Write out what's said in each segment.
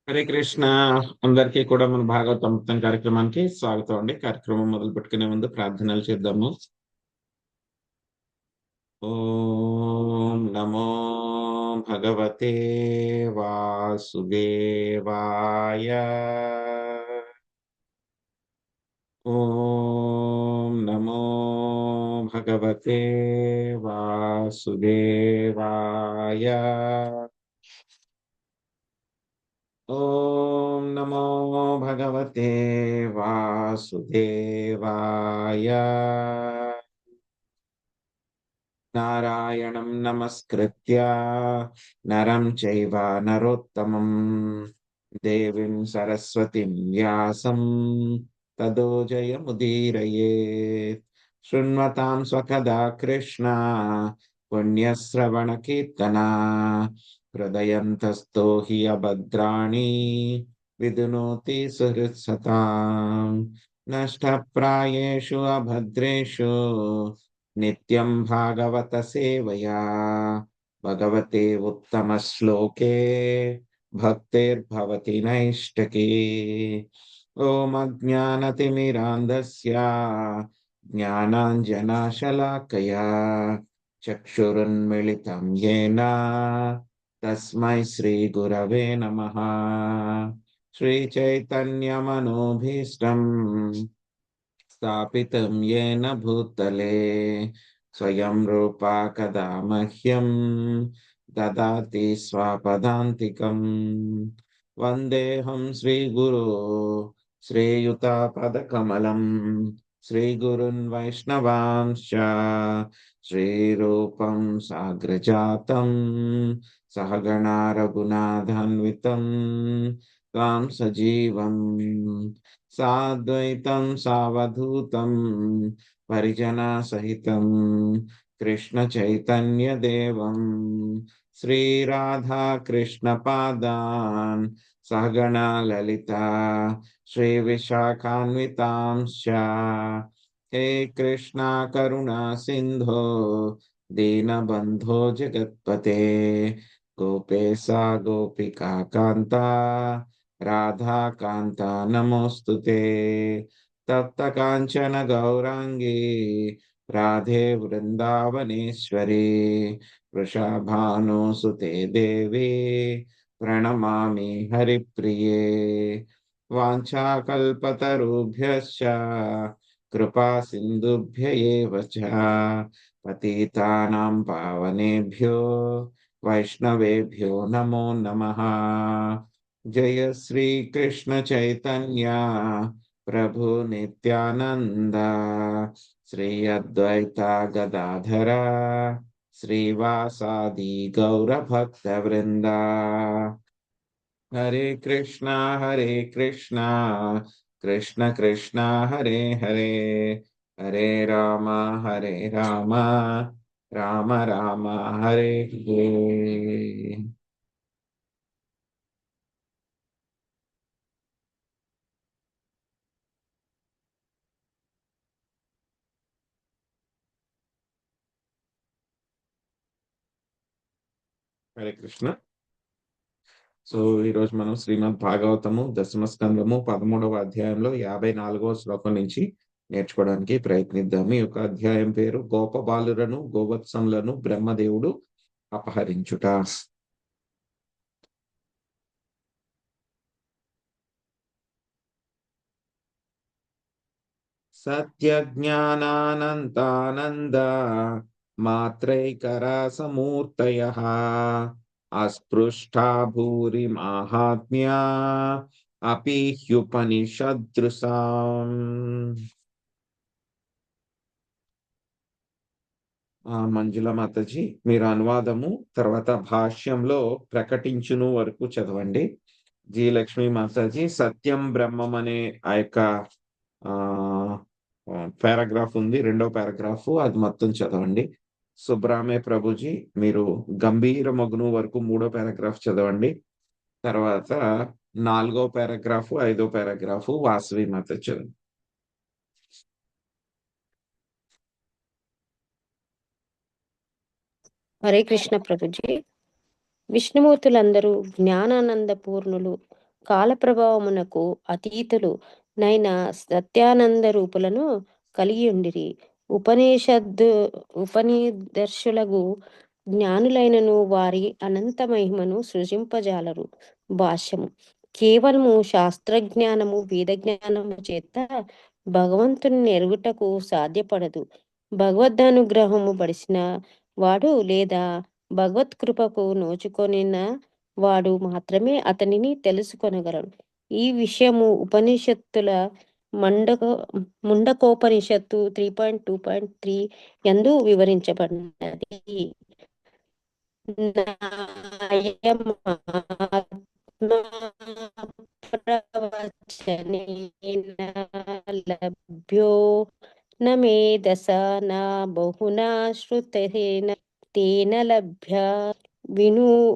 హరే కృష్ణ. అందరికీ కూడా మన భాగవతం మొత్తం కార్యక్రమానికి స్వాగతం అండి. కార్యక్రమం మొదలు పెట్టుకునే ముందు ప్రార్థనలు చేద్దాము. ఓం నమో భగవతే వాసుదేవాయ. ఓం నమో భగవతే వాసుదేవాయ. ఓం నమో భగవతే వాసుదేవాయ. నారాయణం నమస్కృత్య నరం చైవ నరోత్తమం దేవీం సరస్వతిం వ్యాసం తదో జయముదీరయేత్. శృణ్వతాం స్వకథా కృష్ణ పుణ్యశ్రవణ కీర్తనా హృదయంతస్థో హి అభద్రాణి విదునోతి సుహృత్సతాం. నష్టప్రాయేషు అభద్రేషు నిత్యం భాగవత సేవయా భగవతే ఉత్తమ శ్లోకే భక్తిర్భవతి నైష్టకే. ఓం అజ్ఞానతిమిరాంధస్య జ్ఞానాంజనాశలాకయా చక్షురున్మిళితం యేన తస్మై శ్రీ గురవే నమః. శ్రీచైతన్యమనోభీష్టం స్థాపితం యేన భూతలే స్వయం రూపా కదా మహ్యం దదాతి స్వపదాంతికం. వందేహం శ్రీగురో శ్రీయుతాపదకమలం శ్రీగురున్ వైష్ణవాంశ్చ శ్రీరూపం సాగ్రజాతం సహగణా రఘునాథాన్వితం త్వాం సజీవం సాద్వైతం సావధూతం పరిజనా సహితం కృష్ణ చైతన్య దేవం శ్రీరాధా కృష్ణ పాదాన్ సహగణా లలిత శ్రీ విశాఖాన్వితాంశ్చ. హే కృష్ణ కరుణా సింధో దీనబంధో జగత్పతే గోపేశా గోపికా కాంత రాధాకాంత నమోస్తుతే. తప్త కాంచన గౌరాంగి రాధే వృందావనేశ్వరి వృషభానుసుతే దేవి ప్రణమామి హరిప్రియే. వాంఛాకల్పతరుభ్యశ్చ కృపా సింధుభ్య ఏవ చ పతితానాం పావనేభ్యో వైష్ణవేభ్యో నమో నమః. జయ శ్రీ కృష్ణ చైతన్య ప్రభు నిత్యానంద శ్రీ అద్వైత గదాధర శ్రీవాసాది గౌర భక్త వృంద. హరే కృష్ణ కృష్ణ కృష్ణ హరే హరే హరే రామ రామ రామ హరే హరే. హరే కృష్ణ. సో ఈరోజు మనం శ్రీమద్ భాగవతము దశమ స్కందము 13వ అధ్యాయంలో 54వ శ్లోకం నుంచి నేర్చుకోవడానికి ప్రయత్నిద్దాము. ఈ యొక్క అధ్యాయం పేరు గోపబాలురను గోవత్సములను బ్రహ్మదేవుడు అపహరించుట. సత్య జ్ఞానానంతానంద మాత్రైకరసమూర్తయః అస్పృష్టా భూరి మాహాత్మ్యా అపి హ్యుపనిషదృశాం. మంజుల మాతాజీ మీరు అనువాదము తర్వాత భాష్యంలో ప్రకటించును వరకు చదవండి. జి లక్ష్మీ మాతాజీ సత్యం బ్రహ్మం అనే ఆ యొక్క పారాగ్రాఫ్ ఉంది, 2వ పారాగ్రాఫ్, అది మొత్తం చదవండి. సుబ్రామే ప్రభుజీ మీరు గంభీర మగ్ను వరకు 3వ పారాగ్రాఫ్ చదవండి. తర్వాత 4వ పారాగ్రాఫ్ 5వ పారాగ్రాఫ్ వాసవి మాత చదవండి. హరే కృష్ణ ప్రభుజీ. విష్ణుమూర్తులందరూ జ్ఞానానంద పూర్ణులు కాల ప్రభావమునకు అతీతులు నైన సత్యానంద రూపులను కలిగి ఉండిరి. ఉపనిదర్శులకు జ్ఞానులైనను వారి అనంత మహిమను సృజింపజాలరు. భాష్యము: కేవలము శాస్త్రజ్ఞానము వేద జ్ఞానము చేత భగవంతుని ఎరుగుటకు సాధ్యపడదు. భగవదనుగ్రహము పడిసిన వాడు లేదా భగవత్కృపకు నోచుకొనిన వాడు మాత్రమే అతనిని తెలుసుకొనగలడు. ఈ విషయము ఉపనిషత్తుల ముండకోపనిషత్తు 3.2.3 యందు వివరించబడినది. లభ్యో నేదస నా బహునా శ్రుతేన తేన లభ్య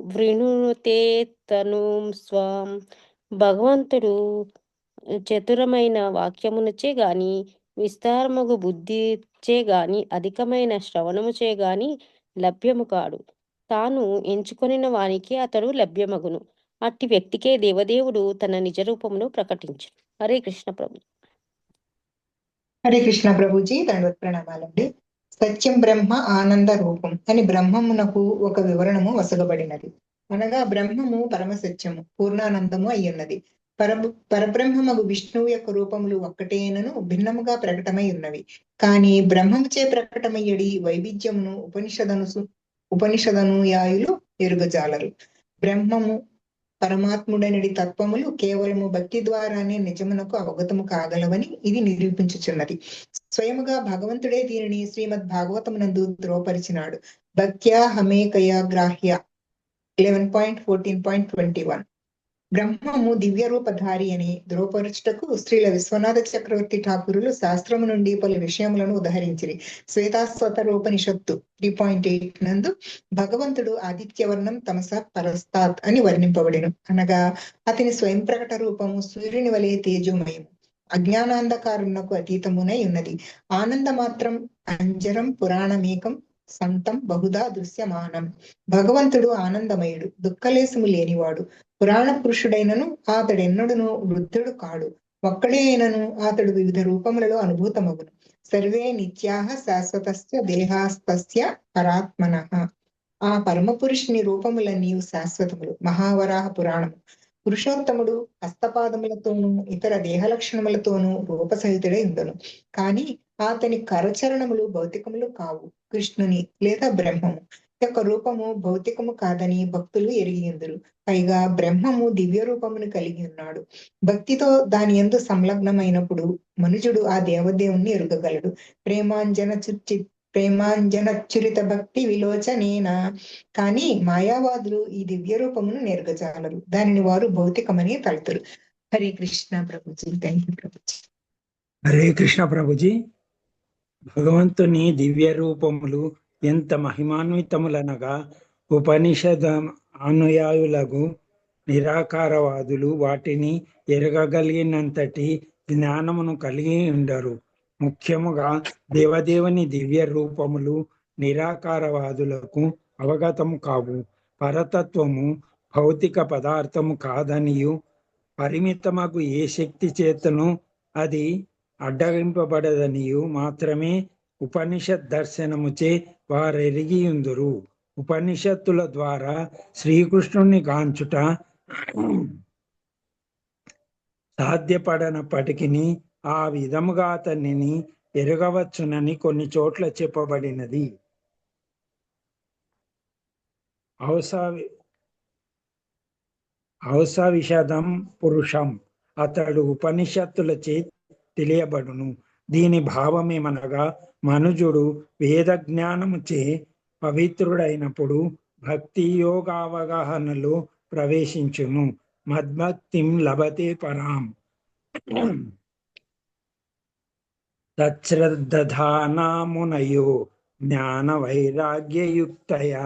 వృణుతే తను స్వాం. భగవంతుడు చతురమైన వాక్యమునచే గాని విస్తారముగు బుద్ధిచే గాని అధికమైన శ్రవణముచే గాని లభ్యము కాడు. తాను ఎంచుకొనిన వానికి అతడు లభ్యమగును. అట్టి వ్యక్తికే దేవదేవుడు తన నిజ రూపమును ప్రకటించు. హరే కృష్ణ ప్రభు. హరే కృష్ణ ప్రభుజీ, దండవత్ ప్రణామాలండి. సత్యం బ్రహ్మ ఆనంద రూపం అని బ్రహ్మమునకు ఒక వివరణము వసగబడినది. అనగా బ్రహ్మము పరమసత్యము పూర్ణానందము అయ్యున్నది. పరబ్రహ్మమగు విష్ణువు యొక్క రూపములు ఒక్కటేనను భిన్నముగా ప్రకటమై ఉన్నవి. కానీ బ్రహ్మముచే ప్రకటమయ్యడి వైవిధ్యమును ఉపనిషదనుయాయులు ఎరుగజాలరు. బ్రహ్మము పరమాత్ముడనడి తత్వములు కేవలము భక్తి ద్వారానే నిజమునకు అవగతము కాగలవని ఇది నిరూపించుచున్నది. స్వయముగా భగవంతుడే దీనిని శ్రీమద్ భాగవతమునందు ధ్రువపరిచినాడు. భక్త్యా హమేకయా గ్రాహ్య 11.14.21. బ్రహ్మము దివ్య రూపధారి అని ధ్రువపరచుటకు శ్రీల విశ్వనాథ చక్రవర్తి ఠాకూరులు శాస్త్రము నుండి పలు విషయములను ఉదహరించిరి. శ్వేతాస్వతరోపనిషత్తు 3.8 నందు భగవంతుడు ఆదిత్యవర్ణం తమస పరస్తాత్ అని వర్ణింపబడిను. అనగా అతని స్వయం ప్రకట రూపము సూర్యుని వలె తేజోమయము, అజ్ఞానాంధకారునకు అతీతమునై ఉన్నది. ఆనంద మాత్రం అంజరం పురాణమేకం సంతం బహుదా దృశ్యమానం. భగవంతుడు ఆనందమయుడు, దుఃఖలేశము లేనివాడు. పురాణ పురుషుడైనను అతడెన్నడును వృద్ధుడు కాడు. ఒక్కడే అయినను అతడు వివిధ రూపములలో అనుభూతమగును. సర్వే నిత్యాః శాశ్వతస్య దేహాస్తస్య పరాత్మనః. ఆ పరమ పురుషుని రూపములన్నీ శాశ్వతములు. మహావరాహ పురాణము. పురుషోత్తముడు హస్తపాదములతోనూ ఇతర దేహ లక్షణములతోనూ రూపసహితుడై ఉండును. కాని అతని కరచరణములు భౌతికములు కావు. కృష్ణుని లేదా బ్రహ్మము యొక్క రూపము భౌతికము కాదని భక్తులు ఎరిగియుందురు. పైగా బ్రహ్మము దివ్య రూపమును కలిగి ఉన్నాడు. భక్తితో దాని యందు సంలగ్నమైనప్పుడు మనుజుడు ఆ దేవదేవుణ్ణి ఎరుగగలడు. ప్రేమాంజనచురిత భక్తి విలోచనేన. కానీ మాయావాదులు ఈ దివ్య రూపమును నెరగజాలరు. దానిని వారు భౌతికమని తలుతురు. హరే కృష్ణ ప్రభుజీ. Thank you Prabhuji. హరే కృష్ణ ప్రభుజీ. భగవంతుని దివ్య రూపములు ఎంత మహిమాన్వితములనగా ఉపనిషద అనుయాయులకు నిరాకారవాదులు వాటిని ఎరగగలిగినంతటి జ్ఞానమును కలిగి ఉండరు. ముఖ్యముగా దేవదేవుని దివ్య రూపములు నిరాకారవాదులకు అవగతము కావు. పరతత్వము భౌతిక పదార్థము కాదనియు పరిమితమగు ఏ శక్తి చేతను అది అడ్డగింపబడదనియు మాత్రమే ఉపనిషత్ దర్శనముచే వారెరిగియుందురు. ఉపనిషత్తుల ద్వారా శ్రీకృష్ణుని గాంచుట సాధ్యపడనప్పటికీ ఆ విధముగా అతనిని ఎరగవచ్చునని కొన్ని చోట్ల చెప్పబడినది. ఔసవిషదం పురుషం, అతడు ఉపనిషత్తులచే తెలియబడును. దీని భావమేమనగా మనుజుడు వేద జ్ఞానముచే పవిత్రుడైనప్పుడు భక్తి యోగావగాహనలో ప్రవేశించును. మద్భక్తిం లభతే పరాం. తచ్శ్రద్ధానామునయో జ్ఞాన వైరాగ్యయుక్తయా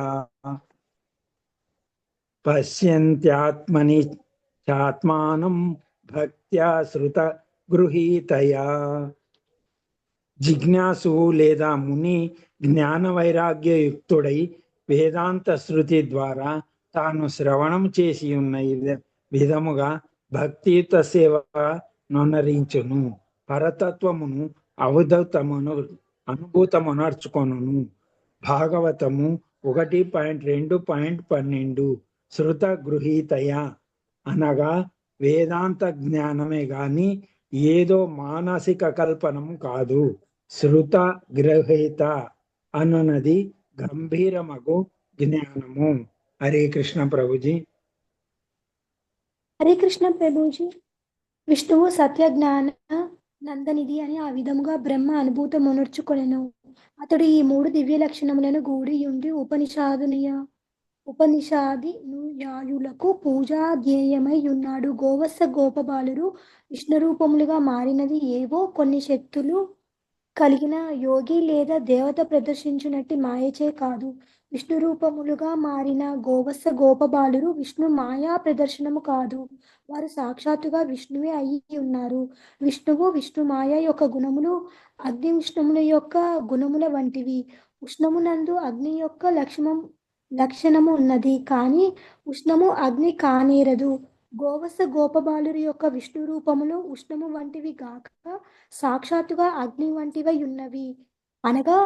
పశ్యంత్యాత్మని చాత్మానం భక్త్యా శృత గృహీతయా. జిజ్ఞాసు లేదా ముని జ్ఞాన వైరాగ్యయుక్తుడై వేదాంత శృతి ద్వారా తాను శ్రవణం చేసి ఉన్న విధముగా భక్తియుత సేవ నొనరించును. పరతత్వమును అవధూతమును అనుభూతమునర్చుకొనును. భాగవతము 1.2.12 శృత గృహీతయ అనగా వేదాంత జ్ఞానమే గాని ఏదో మానసిక కల్పనము కాదు. శృత గ్రహీత అనున్నది గంభీరమగు జ్ఞానము. హరే కృష్ణ ప్రభుజీ. హరే కృష్ణ ప్రభుజీ. విష్ణువు సత్య జ్ఞాన నందనిధి అని ఆ విధముగా బ్రహ్మ అనుభూతమునర్చుకొనెను. అతడు ఈ 3 దివ్య లక్షణములను గూడియుండి ఉపనిషాదినుయాయులకు పూజాధ్యేయమై ఉన్నాడు. గోవత్స గోపబాలురు విష్ణు రూపములుగా మారినది ఏవో కొన్ని శక్తులు కలిగిన యోగి లేదా దేవత ప్రదర్శించునట్టి మాయచే కాదు. విష్ణు రూపములుగా మారిన గోవత్స గోపబాలురు విష్ణు మాయా ప్రదర్శనము కాదు. వారు సాక్షాత్తుగా విష్ణువే అయి ఉన్నారు. విష్ణువు విష్ణు మాయ యొక్క గుణములు అగ్ని ఉష్ణముల యొక్క గుణముల వంటివి. ఉష్ణమునందు అగ్ని యొక్క లక్షణము ఉన్నది, కానీ ఉష్ణము అగ్ని కానేరదు. గోవత్స గోపబాలురి యొక్క విష్ణు రూపములు ఉష్ణము వంటివి గాక సాక్షాత్తుగా అగ్ని వంటివై ఉన్నవి. అనగా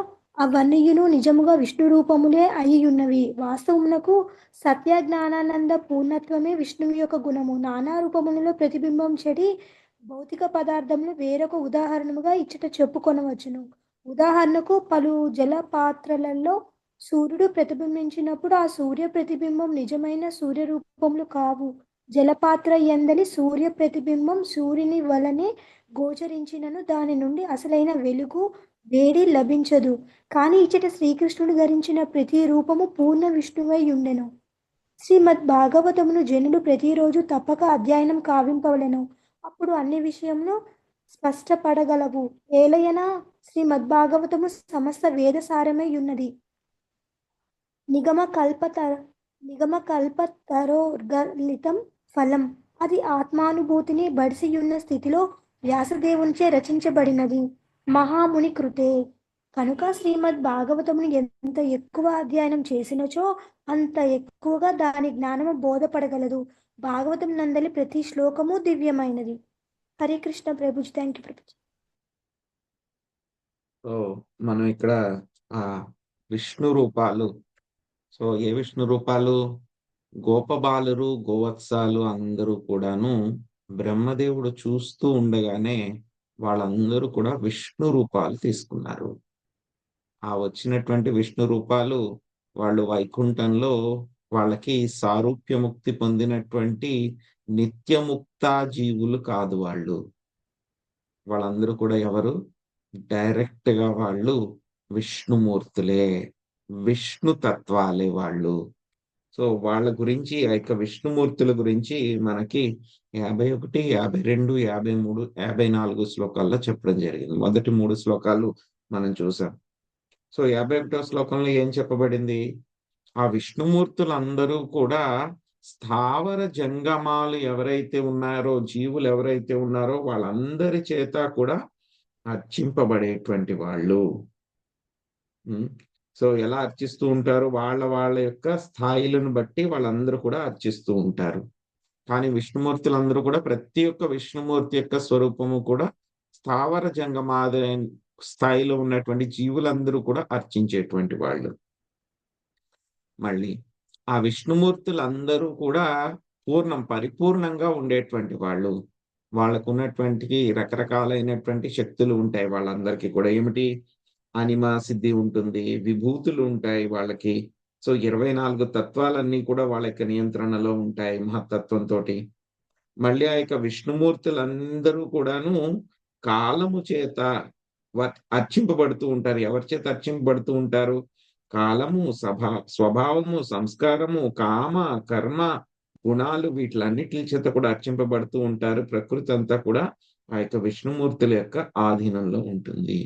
అవన్నీయును నిజముగా విష్ణు రూపములే అయి ఉన్నవి. వాస్తవమునకు సత్య జ్ఞానానంద పూర్ణత్వమే విష్ణువు యొక్క గుణము. నానా రూపములలో ప్రతిబింబం చెడి భౌతిక పదార్థములు వేరొక ఉదాహరణముగా ఇచ్చట చెప్పుకొనవచ్చును. ఉదాహరణకు పలు జలపాత్రలలో సూర్యుడు ప్రతిబింబించినప్పుడు ఆ సూర్య ప్రతిబింబం నిజమైన సూర్య రూపములు కావు. జలపాత్ర యందలి సూర్య ప్రతిబింబం సూర్యుని వలనే గోచరించినను దాని నుండి అసలైన వెలుగు వేడి లభించదు. కానీ ఇచ్చట శ్రీకృష్ణుడు ధరించిన ప్రతి రూపము పూర్ణ విష్ణువై ఉండెను. శ్రీమద్ భాగవతమును జనులు ప్రతిరోజు తప్పక అధ్యయనం కావింపవలెను. అప్పుడు అన్ని విషయములు స్పష్టపడగలవు. ఏలయన శ్రీమద్భాగవతము సమస్త వేదసారమై ఉన్నది. నిగమ కల్పతరోర్గలితం ఫలం. అది ఆత్మానుభూతిని బడిసియున్న స్థితిలో వ్యాసదేవునిచే రచించబడినది. మహాముని కృతే. కనుక శ్రీమద్ భాగవతమును ఎంత ఎక్కువ అధ్యయనం చేసినచో అంత ఎక్కువగా దాని జ్ఞానము బోధపడగలదు. భాగవతం నందలి ప్రతి శ్లోకము దివ్యమైనది. Hare Krishna Prabhuji. Thank you Prabhuji. So మనం ఇక్కడ ఆ విష్ణు రూపాలు, సో ఏ విష్ణు రూపాలు? గోపబాలురు గోవత్సాలు అందరూ కూడాను బ్రహ్మదేవుడు చూస్తూ ఉండగానే వాళ్ళందరూ కూడా విష్ణు రూపాలు తీసుకున్నారు. ఆ వచ్చినటువంటి విష్ణు రూపాలు వాళ్ళు వైకుంఠంలో వాళ్ళకి సారూప్యముక్తి పొందినటువంటి నిత్యముక్తా జీవులు కాదు. వాళ్ళందరూ కూడా ఎవరు? డైరెక్ట్ గా వాళ్ళు విష్ణుమూర్తులే, విష్ణు తత్వాలే వాళ్ళు. సో వాళ్ళ గురించి, ఆ యొక్క విష్ణుమూర్తుల గురించి మనకి 51, 52, 53, 54 శ్లోకాల్లో చెప్పడం జరిగింది. మొదటి 3 శ్లోకాలు మనం చూసాం. సో 51వ శ్లోకంలో ఏం చెప్పబడింది? ఆ విష్ణుమూర్తులందరూ కూడా స్థావర జంగమాలు ఎవరైతే ఉన్నారో, జీవులు ఎవరైతే ఉన్నారో వాళ్ళందరి చేత కూడా అర్చింపబడేటువంటి వాళ్ళు. సో ఎలా అర్చిస్తూ ఉంటారు? వాళ్ళ యొక్క స్థాయిలను బట్టి వాళ్ళందరూ కూడా అర్చిస్తూ ఉంటారు. కానీ విష్ణుమూర్తులందరూ కూడా ప్రతి ఒక్క విష్ణుమూర్తి యొక్క స్వరూపము కూడా స్థావర జంగమాది స్థాయిలో ఉన్నటువంటి జీవులందరూ కూడా అర్చించేటువంటి వాళ్ళు. మళ్ళీ ఆ విష్ణుమూర్తులందరూ కూడా పరిపూర్ణంగా ఉండేటువంటి వాళ్ళు. వాళ్ళకు ఉన్నటువంటి రకరకాలైనటువంటి శక్తులు ఉంటాయి వాళ్ళందరికీ కూడా. ఏమిటి? అనిమా సిద్ధి ఉంటుంది, విభూతులు ఉంటాయి వాళ్ళకి. సో 24 తత్వాలన్నీ కూడా వాళ్ళ యొక్క నియంత్రణలో ఉంటాయి మహత్తత్వంతో. మళ్ళీ ఆ యొక్క విష్ణుమూర్తులందరూ కూడాను కాలము చేత అర్చింపబడుతూ ఉంటారు. ఎవరి చేత అర్చింపబడుతూ ఉంటారు? కాలము, స్వభావము, సంస్కారము, కామ, కర్మ, గుణాలు వీటిలన్నిటి చేత కూడా అర్చింపబడుతూ ఉంటారు. ప్రకృతి అంతా కూడా ఆ యొక్క విష్ణుమూర్తుల యొక్క ఆధీనంలో ఉంటుంది.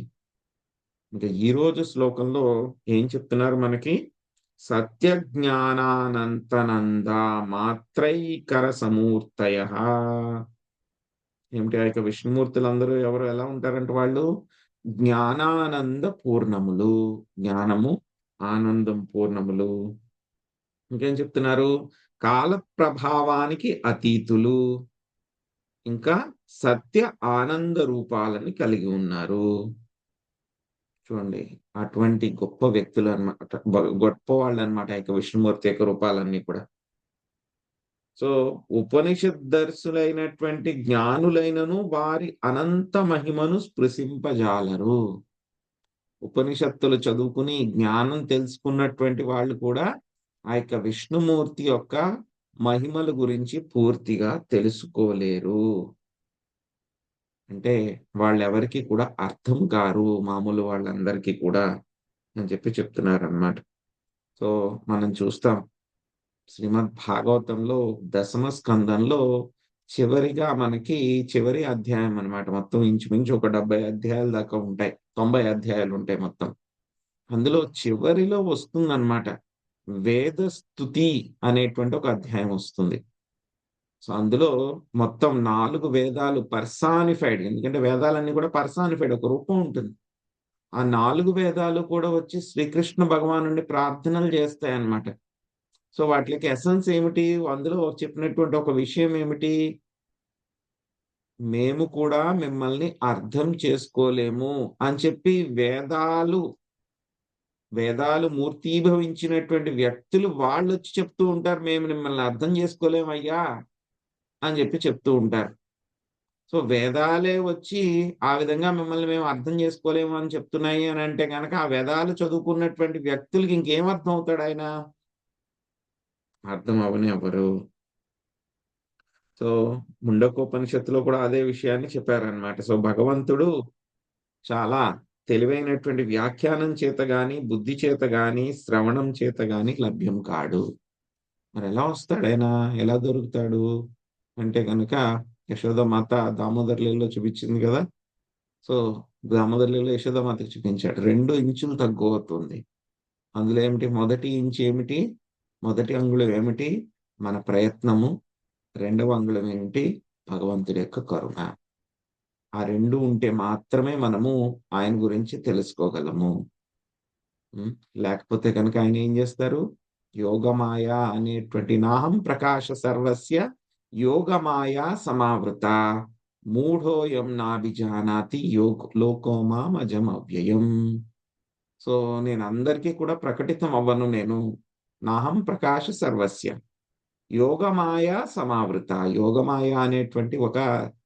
ఇంకా ఈ రోజు శ్లోకంలో ఏం చెప్తున్నారు మనకి? సత్య జ్ఞానానంతనంద మాత్రైకర సమూర్తయ. ఏమిటి? ఆ యొక్క విష్ణుమూర్తులందరూ ఎవరు ఎలా ఉంటారంటే వాళ్ళు జ్ఞానానంద పూర్ణములు. జ్ఞానము, ఆనందం పూర్ణములు. ఇంకేం చెప్తున్నారు? కాల ప్రభావానికి అతీతులు. ఇంకా సత్య ఆనంద రూపాలని కలిగి ఉన్నారు. చూడండి, అటువంటి గొప్ప వ్యక్తులు అన్నమాట, గొప్ప వాళ్ళు అన్నమాట విష్ణుమూర్తి యొక్క రూపాలన్నీ కూడా. సో ఉపనిషద్దర్శులైనటువంటి జ్ఞానులైనను వారి అనంత మహిమను స్పృశింపజాలరు. ఉపనిషత్తులు చదువుకుని జ్ఞానం తెలుసుకున్నటువంటి వాళ్ళు కూడా ఆ విష్ణుమూర్తి యొక్క మహిమల గురించి పూర్తిగా తెలుసుకోలేరు. అంటే వాళ్ళెవరికి కూడా అర్థం కారు, మామూలు వాళ్ళందరికీ కూడా అని చెప్తున్నారు అన్నమాట. సో మనం చూస్తాం శ్రీమద్ భాగవతంలో దశమ స్కందంలో చివరిగా మనకి చివరి అధ్యాయం అన్నమాట. మొత్తం ఇంచుమించు ఒక 70 అధ్యాయాల దాకా ఉంటాయి, 90 అధ్యాయాలు ఉంటాయి మొత్తం. అందులో చివరిలో వస్తుందన్నమాట వేద స్తుతి అనేటువంటి ఒక అధ్యాయం వస్తుంది. సో అందులో మొత్తం 4 వేదాలు పర్సానిఫైడ్, ఎందుకంటే వేదాలన్నీ కూడా పర్సానిఫైడ్, ఒక రూపం ఉంటుంది. ఆ 4 వేదాలు కూడా వచ్చి శ్రీకృష్ణ భగవానుడిని ప్రార్థనలు చేస్తాయి అన్నమాట. సో వాటికి ఎసెన్స్ ఏమిటి, అందులో చెప్పినటువంటి ఒక విషయం ఏమిటి, మేము కూడా మిమ్మల్ని అర్థం చేసుకోలేము అని చెప్పి వేదాలు మూర్తీభవించినటువంటి వ్యక్తులు వాళ్ళు వచ్చి చెప్తూ ఉంటారు, మేము మిమ్మల్ని అర్థం చేసుకోలేమయ్యా అని చెప్తూ ఉంటారు. సో వేదాలే వచ్చి ఆ విధంగా మిమ్మల్ని మేము అర్థం చేసుకోలేము అని చెప్తున్నాయి అని అంటే కనుక ఆ వేదాలు చదువుకున్నటువంటి వ్యక్తులకి ఇంకేం అర్థం అవుతాడు ఆయన? అర్థం అవని ఎవరు. సో ముండకోపనిషత్తులో కూడా అదే విషయాన్ని చెప్పారనమాట. సో భగవంతుడు చాలా తెలివైనటువంటి వ్యాఖ్యానం చేత గాని, బుద్ధి చేత గాని, శ్రవణం చేత గాని లభ్యం కాడు. మరి ఎలా వస్తాడు ఆయన, ఎలా దొరుకుతాడు అంటే కనుక యశోదమాత దామోదర్లలో చూపించింది కదా. సో దామోదర్లలో యశోదమాతకు చూపించాడు, 2 ఇంచులు తగ్గు అవుతుంది. అందులో ఏమిటి, మొదటి ఇంచు ఏమిటి, మొదటి అంగుళం ఏమిటి, మన ప్రయత్నము. 2వ అంగుళం ఏమిటి, భగవంతుడి యొక్క కరుణ. ఆ 2 ఉంటే మాత్రమే మనము ఆయన గురించి తెలుసుకోగలము. లేకపోతే కనుక ఆయన ఏం చేస్తారు, యోగమాయ అనేటువంటి నాహం ప్రకాశ సర్వస్య యోగమాయా సమావృత మూఢోయం నాభిజానాతి లోకోమామజం అవ్యయం. సో నేను అందరికీ కూడా ప్రకటితం అవ్వను, నేను నాహం ప్రకాశ సర్వస్య యోగమాయ సమావృత. యోగమాయ అనేటువంటి ఒక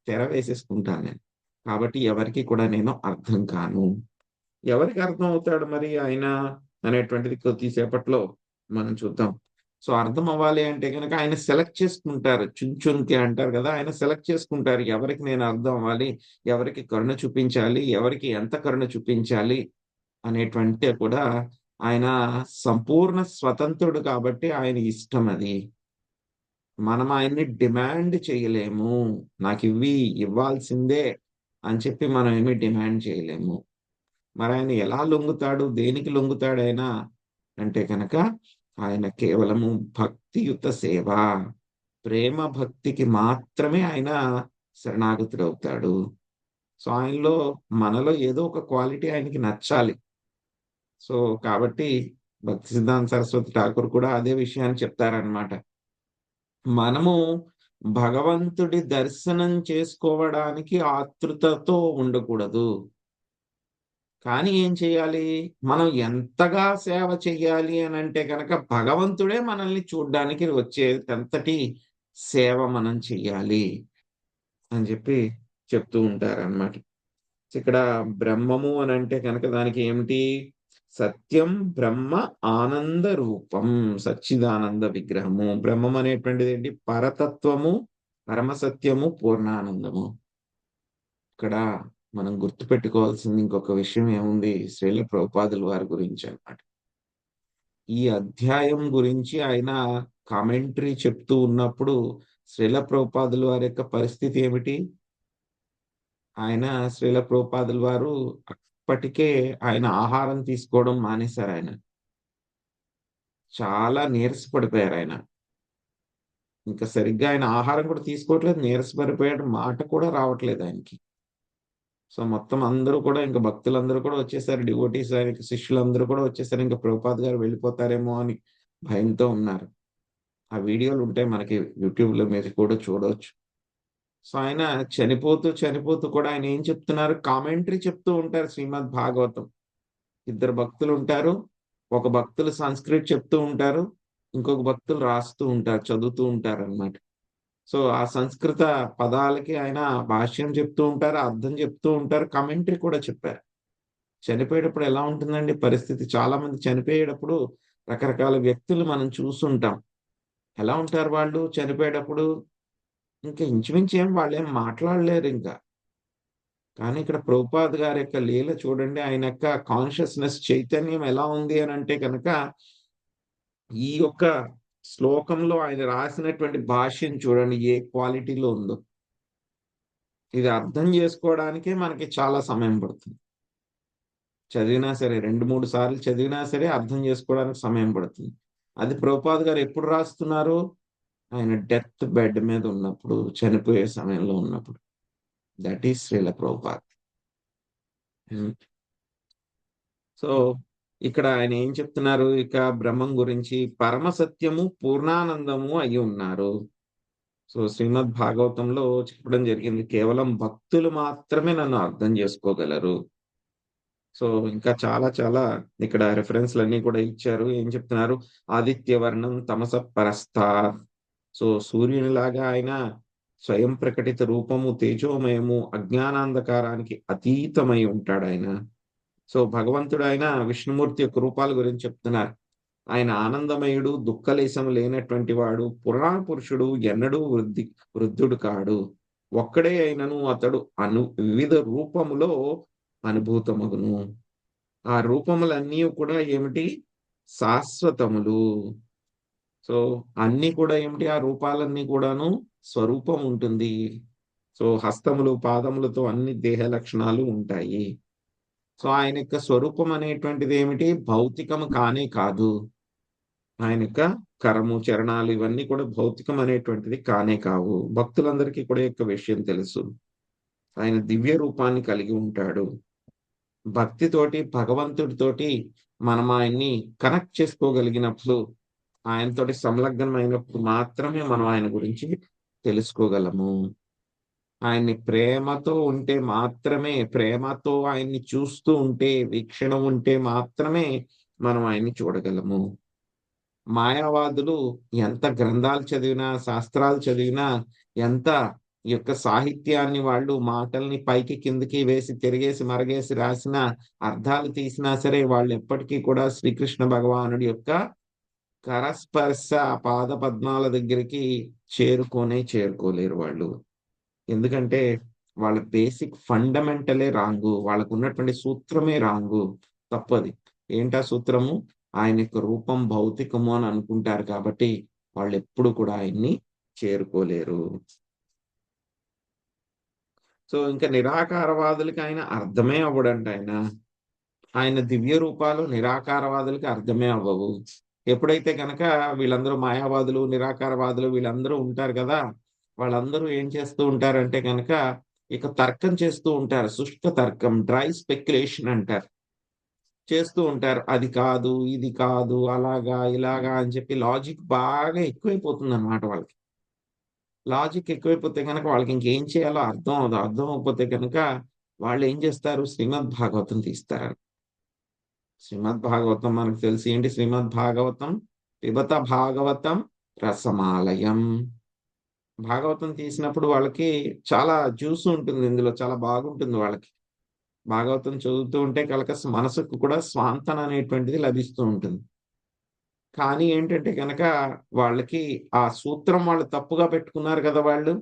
తెర వేసేసుకుంటాను నేను, కాబట్టి ఎవరికి కూడా నేను అర్థం కాను. ఎవరికి అర్థం అవుతాడు మరి ఆయన అనేటువంటిది కొద్దిసేపట్లో మనం చూద్దాం. సో అర్థం అవ్వాలి అంటే కనుక ఆయన సెలెక్ట్ చేసుకుంటారు, చుంచుంకి అంటారు కదా, ఆయన సెలెక్ట్ చేసుకుంటారు ఎవరికి నేను అర్థం అవ్వాలి, ఎవరికి కరుణ చూపించాలి, ఎవరికి ఎంత కరుణ చూపించాలి అనేటువంటి కూడా. ఆయన సంపూర్ణ స్వతంత్రుడు కాబట్టి ఆయన ఇష్టం అది. మనం ఆయన్ని డిమాండ్ చేయలేము, నాకు ఇవ్వాల్సిందే అని చెప్పి మనం ఏమీ డిమాండ్ చేయలేము. మరి ఆయన ఎలా లొంగుతాడు, దేనికి లొంగుతాడు ఆయన అంటే కనుక ఆయన కేవలము భక్తియుత సేవ, ప్రేమ భక్తికి మాత్రమే ఆయన శరణాగతుడవుతాడు. సో ఆయనలో మనలో ఏదో ఒక క్వాలిటీ ఆయనకి నచ్చాలి. సో కాబట్టి భక్తి సిద్ధాంత సరస్వతి ఠాకూర్ కూడా అదే విషయాన్ని చెప్తారనమాట. మనము భగవంతుడి దర్శనం చేసుకోవడానికి ఆతృతతో ఉండకూడదు, కానీ ఏం చేయాలి, మనం ఎంతగా సేవ చెయ్యాలి అని అంటే కనుక భగవంతుడే మనల్ని చూడ్డానికి వచ్చేంతటి సేవ మనం చెయ్యాలి అని చెప్తూ ఉంటారన్నమాట. ఇక్కడ బ్రహ్మము అని అంటే కనుక దానికి ఏమిటి, సత్యం బ్రహ్మ ఆనంద రూపం, సచ్చిదానంద విగ్రహము. బ్రహ్మం అనేటువంటిది ఏంటి, పరతత్వము, పరమసత్యము, పూర్ణానందము. ఇక్కడ మనం గుర్తుపెట్టుకోవాల్సింది ఇంకొక విషయం ఏముంది, శ్రీల ప్రభుపాదుల వారి గురించి అన్నమాట. ఈ అధ్యాయం గురించి ఆయన కామెంటరీ చెప్తూ ఉన్నప్పుడు శ్రీల ప్రభుపాదుల వారి యొక్క పరిస్థితి ఏమిటి, శ్రీల ప్రభుపాదుల వారు అప్పటికే ఆయన ఆహారం తీసుకోవడం మానేశారు. ఆయన చాలా నీరసపడిపోయారు. ఆయన ఇంకా సరిగ్గా ఆయన ఆహారం కూడా తీసుకోవట్లేదు, నీరసపడిపోయాడు, మాట కూడా రావట్లేదు ఆయనకి. సో మొత్తం అందరూ కూడా, ఇంకా భక్తులందరూ కూడా వచ్చేసారు, డివోటీస్, ఆయనకి శిష్యులందరూ కూడా వచ్చేసారు. ఇంకా ప్రభుపాద్ గారు వెళ్ళిపోతారేమో అని భయంతో ఉన్నారు. ఆ వీడియోలు ఉంటాయి మనకి యూట్యూబ్ లో, మీరు కూడా చూడవచ్చు. సో ఆయన చనిపోతూ కూడా ఆయన ఏం చెప్తున్నారు, కామెంటరీ చెప్తూ ఉంటారు శ్రీమద్ భాగవతం. ఇద్దరు భక్తులు ఉంటారు. ఒక భక్తులు సంస్కృత్ చెప్తూ ఉంటారు. ఇంకొక భక్తులు రాస్తూ ఉంటారు, చదువుతూ ఉంటారన్నమాట. సో ఆ సంస్కృత పదాలకి ఆయన భాష్యం చెప్తూ ఉంటారు, అర్థం చెప్తూ ఉంటారు, కామెంటరీ కూడా చెప్పారు. చనిపోయేటప్పుడు ఎలా ఉంటుందండి పరిస్థితి? చాలా మంది చనిపోయేటప్పుడు రకరకాల వ్యక్తులు మనం చూసుంటాం. ఎలా ఉంటారు వాళ్ళు చనిపోయేటప్పుడు? ఇంకా ఇంచుమించు వాళ్ళేం మాట్లాడలేరు ఇంకా. కానీ ఇక్కడ ప్రభుపాద్ గారి యొక్క లీల చూడండి. ఆయన యొక్క కాన్షియస్‌నెస్ చైతన్యం ఎలా ఉంది అనంటే గనక, ఈ యొక్క శ్లోకంలో ఆయన రాసినటువంటి భాష్యం చూడండి ఏ క్వాలిటీలో ఉందో. ఇది అర్థం చేసుకోవడానికే మనకి చాలా సమయం పడుతుంది. చదివినా సరే 2, 3 సార్లు చదివినా సరే అర్థం చేసుకోవడానికి సమయం పడుతుంది. అది ప్రభుపాద్ గారు ఎప్పుడు రాస్తున్నారు? ఆయన డెత్ బెడ్ మీద ఉన్నప్పుడు, చనిపోయే సమయంలో ఉన్నప్పుడు. That is Srila Prabhupad. So ఇక్కడ ఆయన ఏం చెప్తున్నారు? ఇక బ్రహ్మం గురించి పరమ సత్యము, పూర్ణానందము అయి ఉన్నారు. సో శ్రీమద్ భాగవతంలో చెప్పడం జరిగింది, కేవలం భక్తులు మాత్రమే నన్ను అర్థం చేసుకోగలరు. సో ఇంకా చాలా ఇక్కడ రెఫరెన్స్‌లన్నీ కూడా ఇచ్చారు. ఏం చెప్తున్నారు? ఆదిత్యవర్ణం తమస పరస్తాత్. సో సూర్యునిలాగా ఆయన స్వయం ప్రకటిత రూపము, తేజోమయము, అజ్ఞానాంధకారానికి అతీతమై ఉంటాడాయన. సో భగవంతుడు ఆయన విష్ణుమూర్తి యొక్క రూపాల గురించి చెప్తున్నారు. ఆయన ఆనందమయుడు, దుఃఖలేశము లేనటువంటి వాడు, పురాణ పురుషుడు, ఎన్నడూ వృద్ధుడు కాడు. ఒక్కడే అయినను అతడు వివిధ రూపములో అనుభూతమగును. ఆ రూపములన్నీ కూడా ఏమిటి? శాశ్వతములు. సో అన్ని కూడా ఏమిటి? ఆ రూపాలన్నీ కూడాను స్వరూపం ఉంటుంది. సో హస్తములు, పాదములతో అన్ని దేహ లక్షణాలు ఉంటాయి. సో ఆయన యొక్క స్వరూపం అనేటువంటిది ఏమిటి? భౌతికము కానే కాదు. ఆయన యొక్క కరము, చరణాలు ఇవన్నీ కూడా భౌతికం అనేటువంటిది కానే కావు. భక్తులందరికీ కూడా యొక్క విషయం తెలుసు. ఆయన దివ్య రూపాన్ని కలిగి ఉంటాడు. భక్తితోటి, భగవంతుడితోటి మనం ఆయన్ని కనెక్ట్ చేసుకోగలిగినప్పుడు, ఆయనతోటి సంలగ్నమైనప్పుడు మాత్రమే మనం ఆయన గురించి తెలుసుకోగలము. ఆయన్ని ప్రేమతో ఉంటే మాత్రమే, ప్రేమతో ఆయన్ని చూస్తూ ఉంటే, వీక్షణ ఉంటే మాత్రమే మనం ఆయన్ని చూడగలము. మాయావాదులు ఎంత గ్రంథాలు చదివినా, శాస్త్రాలు చదివినా, ఎంత ఈ యొక్క సాహిత్యాన్ని వాళ్ళు మాటల్ని పైకి కిందకి వేసి, తిరిగేసి, మరగేసి రాసిన అర్థాలు తీసినా సరే, వాళ్ళు ఎప్పటికీ కూడా శ్రీకృష్ణ భగవానుడి యొక్క కరస్పర్శ పాద పద్మాల దగ్గరికి చేరుకోలేరు వాళ్ళు. ఎందుకంటే వాళ్ళ బేసిక్ ఫండమెంటలే రాంగు. వాళ్ళకు ఉన్నటువంటి సూత్రమే రాంగు, తప్పది. ఏంటా సూత్రము? ఆయన యొక్క రూపం భౌతికము అని అనుకుంటారు కాబట్టి వాళ్ళు ఎప్పుడు కూడా ఆయన్ని చేరుకోలేరు. సో ఇంకా నిరాకారవాదులకి ఆయన అర్థమే అవ్వడంట. ఆయన దివ్య రూపాలు నిరాకారవాదులకి అర్థమే అవ్వవు. ఎప్పుడైతే కనుక వీళ్ళందరూ మాయావాదులు, నిరాకారవాదులు వీళ్ళందరూ ఉంటారు కదా, వాళ్ళందరూ ఏం చేస్తూ ఉంటారంటే కనుక ఇక తర్కం చేస్తూ ఉంటారు. శుష్క తర్కం, డ్రై స్పెక్యులేషన్ అంటారు. చేస్తూ ఉంటారు. అది కాదు, ఇది కాదు, అలాగా, ఇలాగా అని చెప్పి లాజిక్ బాగా ఎక్కువైపోతుంది అన్నమాట వాళ్ళకి. లాజిక్ ఎక్కువైపోతే కనుక వాళ్ళకి ఇంకేం చేయాలో అర్థం అవ్వదు. అర్థం అవ్వకపోతే కనుక వాళ్ళు ఏం చేస్తారు? శ్రీమద్ భాగవతం తీస్తారు. శ్రీమద్ భాగవతం మనకు తెలిసి ఏంటి? శ్రీమద్ భాగవతం పిబత భాగవతం రసమాలయం. భాగవతం తీసినప్పుడు వాళ్ళకి చాలా జ్యూస్ ఉంటుంది, ఇందులో చాలా బాగుంటుంది వాళ్ళకి. భాగవతం చదువుతూ ఉంటే కనుక మనసుకు కూడా స్వాంతన అనేటువంటిది లభిస్తూ ఉంటుంది. కానీ ఏంటంటే కనుక వాళ్ళకి ఆ సూత్రం వాళ్ళు తప్పుగా పెట్టుకున్నారు కదా వాళ్ళు.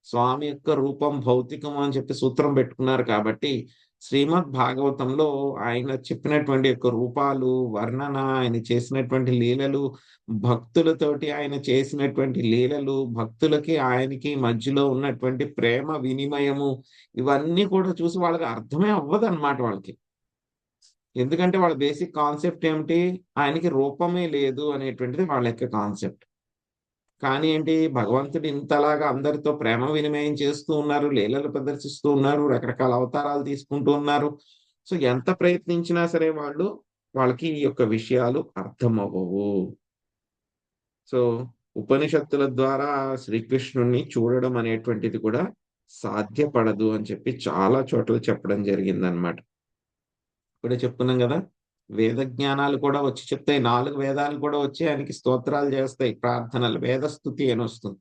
స్వామి యొక్క రూపం భౌతికం అని చెప్పి సూత్రం పెట్టుకున్నారు కాబట్టి శ్రీమద్ భాగవతంలో ఆయన చెప్పినటువంటి యొక్క రూపాలు, వర్ణన, ఆయన చేసినటువంటి లీలలు, భక్తులతోటి ఆయన చేసినటువంటి లీలలు, భక్తులకి ఆయనకి మధ్యలో ఉన్నటువంటి ప్రేమ వినిమయము, ఇవన్నీ కూడా చూసి వాళ్ళకి అర్థమే అవ్వదన్నమాట వాళ్ళకి. ఎందుకంటే వాళ్ళ బేసిక్ కాన్సెప్ట్ ఏమిటి? ఆయనకి రూపమే లేదు అనేటువంటిది వాళ్ళ యొక్క కాన్సెప్ట్. కానీ ఏంటి? భగవంతుడు ఇంతలాగా అందరితో ప్రేమ వినిమయం చేస్తూ ఉన్నారు, లీలలు ప్రదర్శిస్తూ ఉన్నారు, రకరకాల అవతారాలు తీసుకుంటూ ఉన్నారు. సో ఎంత ప్రయత్నించినా సరే వాళ్ళకి ఈ యొక్క విషయాలు అర్థం అవ్వవు. సో ఉపనిషత్తుల ద్వారా శ్రీకృష్ణుణ్ణి చూడడం అనేటువంటిది కూడా సాధ్యపడదు అని చెప్పి చాలా చోట్ల చెప్పడం జరిగిందనమాట. ఇప్పుడే చెప్తున్నాం కదా, వేద జ్ఞానాలు కూడా వచ్చి చెప్తాయి. 4 వేదాలు కూడా వచ్చి ఆయనకి స్తోత్రాలు చేస్తాయి, ప్రార్థనలు. వేదస్తుతి అని వస్తుంది.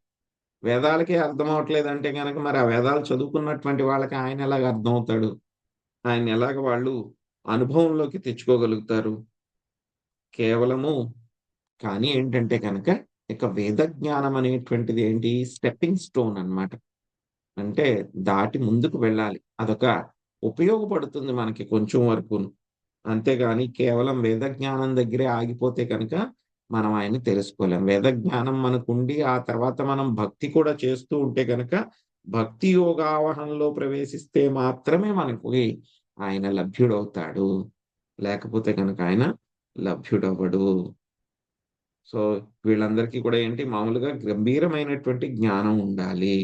వేదాలకి అర్థం అవట్లేదంటే కనుక మరి ఆ వేదాలు చదువుకున్నటువంటి వాళ్ళకి ఆయన ఎలాగ అర్థం అవుతాడు? ఆయన ఎలాగ వాళ్ళు అనుభవంలోకి తెచ్చుకోగలుగుతారు? కేవలము కానీ ఏంటంటే కనుక ఇక వేద జ్ఞానం అనేటువంటిది ఏంటి? స్టెప్పింగ్ స్టోన్ అన్నమాట. అంటే దాటి ముందుకు వెళ్ళాలి. అదొక ఉపయోగపడుతుంది మనకి కొంచెం వరకును. అంతేగాని కేవలం వేద జ్ఞానం దగ్గరే ఆగిపోతే కనుక మనం ఆయన్ని తెలుసుకోలేం. వేద జ్ఞానం మనకుండి ఆ తర్వాత మనం భక్తి కూడా చేస్తూ ఉంటే కనుక భక్తి యోగావహంలో ప్రవేశిస్తే మాత్రమే మనకి ఆయన లభ్యుడవుతాడు. లేకపోతే కనుక ఆయన లభ్యుడవ్వడు. సో వీళ్ళందరికీ కూడా ఏంటి, మామూలుగా గంభీరమైనటువంటి జ్ఞానం ఉండాలి.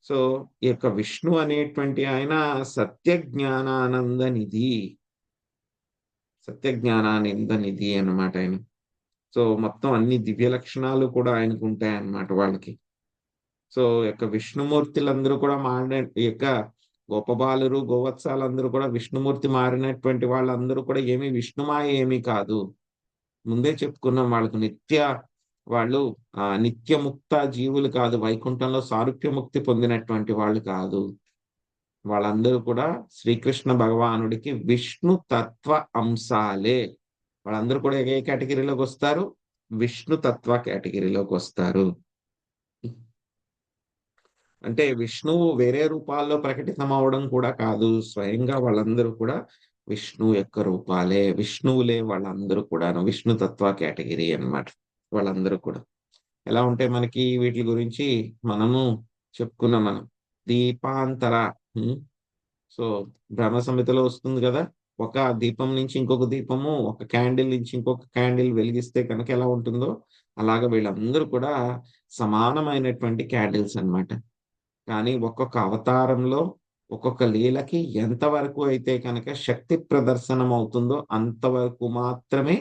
సో ఈ యొక్క విష్ణు అనేటువంటి ఆయన సత్య జ్ఞానానంద నిధి. సత్య జ్ఞానానంద నిధి అన్నమాట ఆయన. సో మొత్తం అన్ని దివ్య లక్షణాలు కూడా ఆయనకు ఉంటాయన్నమాట వాళ్ళకి. సో యొక్క విష్ణుమూర్తులందరూ కూడా మారిన ఈ యొక్క గోపబాలురు గోవత్సాలందరూ కూడా విష్ణుమూర్తి మారినటువంటి వాళ్ళందరూ కూడా ఏమీ విష్ణుమాయ ఏమీ కాదు. ముందే చెప్పుకున్నాం, వాళ్ళకు వాళ్ళు నిత్యముక్త జీవులు కాదు, వైకుంఠంలో సారూప్యముక్తి పొందినటువంటి వాళ్ళు కాదు. వాళ్ళందరూ కూడా శ్రీకృష్ణ భగవానుడికి విష్ణు తత్వ అంశాలే. వాళ్ళందరూ కూడా ఏ కేటగిరీలోకి వస్తారు? విష్ణు తత్వ కేటగిరీలోకి వస్తారు. అంటే విష్ణువు వేరే రూపాల్లో ప్రకటితం అవడం కూడా కాదు, స్వయంగా వాళ్ళందరూ కూడా విష్ణువు యొక్క రూపాలే, విష్ణువులే వాళ్ళందరూ కూడా. విష్ణు తత్వ కేటగిరీ అన్నమాట వాళ్ళందరూ కూడా. ఎలా ఉంటే మనకి వీటి గురించి మనము చెప్పుకున్నాం. మనం దీపాంతర సో బ్రహ్మ సంహితలో వస్తుంది కదా, ఒక దీపం నుంచి ఇంకొక దీపము, ఒక క్యాండిల్ నుంచి ఇంకొక క్యాండిల్ వెలిగిస్తే కనుక ఎలా ఉంటుందో అలాగా వీళ్ళందరూ కూడా సమానమైనటువంటి క్యాండిల్స్ అన్నమాట. కానీ ఒక్కొక్క అవతారంలో ఒక్కొక్క లీలకి ఎంతవరకు అయితే కనుక శక్తి ప్రదర్శనం అవుతుందో అంతవరకు మాత్రమే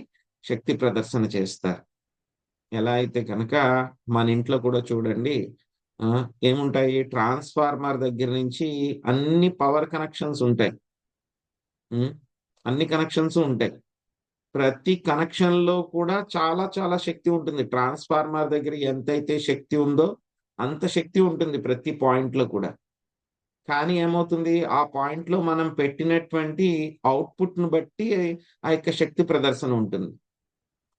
శక్తి ప్రదర్శన చేస్తారు. ఎలా అయితే కనుక మన ఇంట్లో కూడా చూడండి, ఏముంటాయి, ట్రాన్స్ఫార్మర్ దగ్గర నుంచి అన్ని పవర్ కనెక్షన్స్ ఉంటాయి. అన్ని కనెక్షన్స్ ఉంటాయి. ప్రతి కనెక్షన్ లో కూడా చాలా చాలా శక్తి ఉంటుంది. ట్రాన్స్ఫార్మర్ దగ్గర ఎంతైతే శక్తి ఉందో అంత శక్తి ఉంటుంది ప్రతి పాయింట్ లో కూడా. కానీ ఏమవుతుంది, ఆ పాయింట్ లో మనం పెట్టినటువంటి అవుట్పుట్ ను బట్టి ఆ యొక్క శక్తి ప్రదర్శన ఉంటుంది.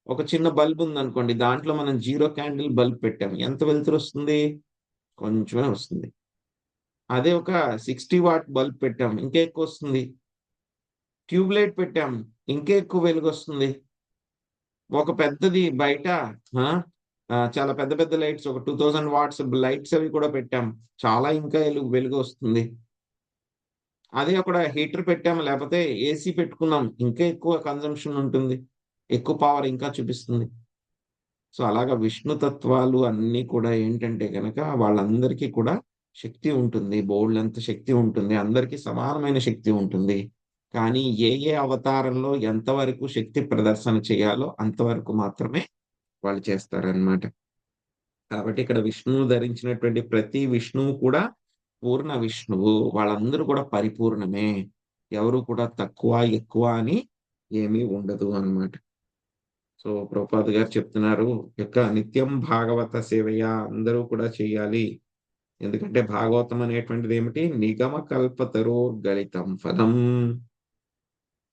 ఒక చిన్న బల్బ్ ఉందనుకోండి, దాంట్లో మనం 0 క్యాండిల్ బల్బ్ పెట్టాం, ఎంత వెలుతురు వస్తుంది? కొంచెమే వస్తుంది. అదే ఒక 60 వాట్ బల్బ్ పెట్టాం, ఇంకా ఎక్కువ వస్తుంది. ట్యూబ్ లైట్ పెట్టాం, ఇంకా ఎక్కువ వెలుగు వస్తుంది. ఒక పెద్దది బయట చాలా పెద్ద పెద్ద లైట్స్, ఒక 2000 వాట్స్ లైట్స్ అవి కూడా పెట్టాం, చాలా ఇంకా వెలుగు వస్తుంది. అదే అక్కడ హీటర్ పెట్టాం, లేకపోతే ఏసీ పెట్టుకున్నాం, ఇంకా ఎక్కువ కన్జంప్షన్ ఉంటుంది, ఎక్కువ పవర్ ఇంకా చూపిస్తుంది. సో అలాగా విష్ణు తత్వాలు అన్ని కూడా ఏంటంటే కనుక వాళ్ళందరికీ కూడా శక్తి ఉంటుంది, బోల్డంత శక్తి ఉంటుంది, అందరికీ సమానమైన శక్తి ఉంటుంది. కానీ ఏ అవతారంలో ఎంతవరకు శక్తి ప్రదర్శన చేయాలో అంతవరకు మాత్రమే వాళ్ళు చేస్తారన్నమాట. కాబట్టి ఇక్కడ విష్ణువు ధరించినటువంటి ప్రతి విష్ణువు కూడా పూర్ణ విష్ణువు. వాళ్ళందరూ కూడా పరిపూర్ణమే. ఎవరు కూడా తక్కువ ఎక్కువ అని ఏమీ ఉండదు అన్నమాట. సో ప్రభుపాద గారు చెప్తున్నారు, యొక్క నిత్యం భాగవత సేవయ అందరూ కూడా చేయాలి. ఎందుకంటే భాగవతం అనేటువంటిది ఏమిటి? నిగమ కల్పతరో గలితం ఫలం.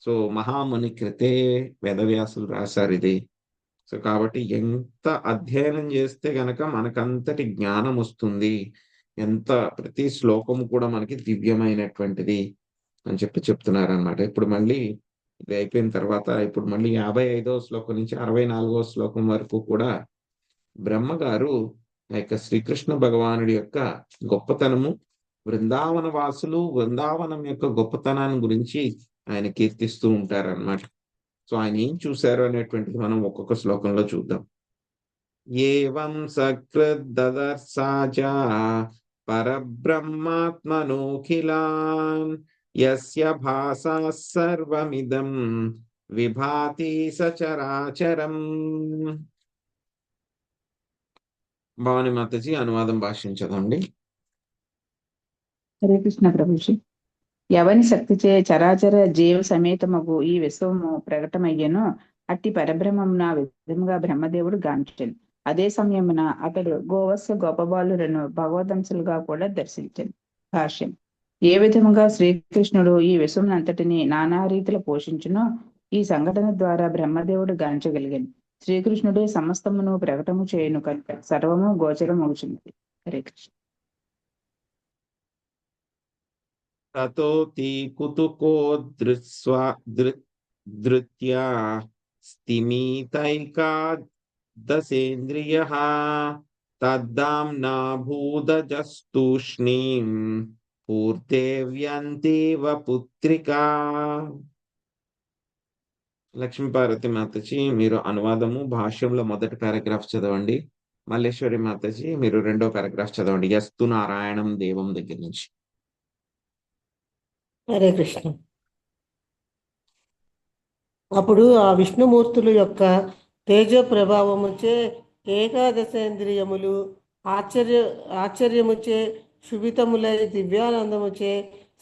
సో మహాముని కృతే వేదవ్యాసులు రాశారు ఇది. సో కాబట్టి ఎంత అధ్యయనం చేస్తే గనక మనకంతటి జ్ఞానం వస్తుంది, ఎంత ప్రతి శ్లోకము కూడా మనకి దివ్యమైనటువంటిది అని చెప్తున్నారు అనమాట. ఇప్పుడు మళ్ళీ ఇది అయిపోయిన తర్వాత ఇప్పుడు మళ్ళీ 55వ శ్లోకం నుంచి 64వ శ్లోకం వరకు కూడా బ్రహ్మగారు ఆ యొక్క శ్రీకృష్ణ భగవానుడి యొక్క గొప్పతనము, బృందావన వాసులు బృందావనం యొక్క గొప్పతనాన్ని గురించి ఆయన కీర్తిస్తూ ఉంటారన్నమాట. సో ఆయన ఏం చూశారు అనేటువంటిది మనం ఒక్కొక్క శ్లోకంలో చూద్దాం. ఏవం సకృద్దదర్శాచ పరబ్రహ్మాత్మనోఖిలాన్ యస్య భాసా సర్వమిదం విభాతి సచరాచరం. భవాని మాతాజీ అనువాదం భాషించదండి. హరే కృష్ణ ప్రభుజీ. ఎవని శక్తిచే చరాచర జీవ సమేతమగు ఈ విశ్వము ప్రకటమయ్యను అట్టి పరబ్రహ్మమున విధముగా బ్రహ్మదేవుడు గాంచెను. అదే సమయమున అతడు గోవత్స గోపబాలులను భగవదంశులుగా కూడా దర్శించను. భాష్యం. ఏ విధముగా శ్రీకృష్ణుడు ఈ విశ్వమునంతటిని నానా రీతిలో పోషించునో ఈ సంఘటన ద్వారా బ్రహ్మదేవుడు గాంచగలిగాను. శ్రీకృష్ణుడే సమస్తమును ప్రకటము చేయను కనుక సర్వము గోచరమవుచున్నది. హరే కృష్ణ. తతోతి కుతుకో ధృత్యా స్థిమితైకాదశేంద్రియః తద్దామ్నా భూదజస్తూష్ణీం పూర్తేవ్యంతేవ పుత్రికా. లక్ష్మీపార్వతి మాతాజీ మీరు అనువాదము భాష్యంలో మొదటి పారాగ్రాఫ్ చదవండి. మల్లేశ్వరి మాతాజీ మీరు రెండో పారాగ్రాఫ్ చదవండి. యస్తు నారాయణం దేవం దగ్గర నుంచి. హరే కృష్ణ. అప్పుడు ఆ విష్ణుమూర్తుల యొక్క తేజ ప్రభావముచే ఏకాదశేంద్రియములు ఆశ్చర్యముచే శుభితములై దివ్యానందముచే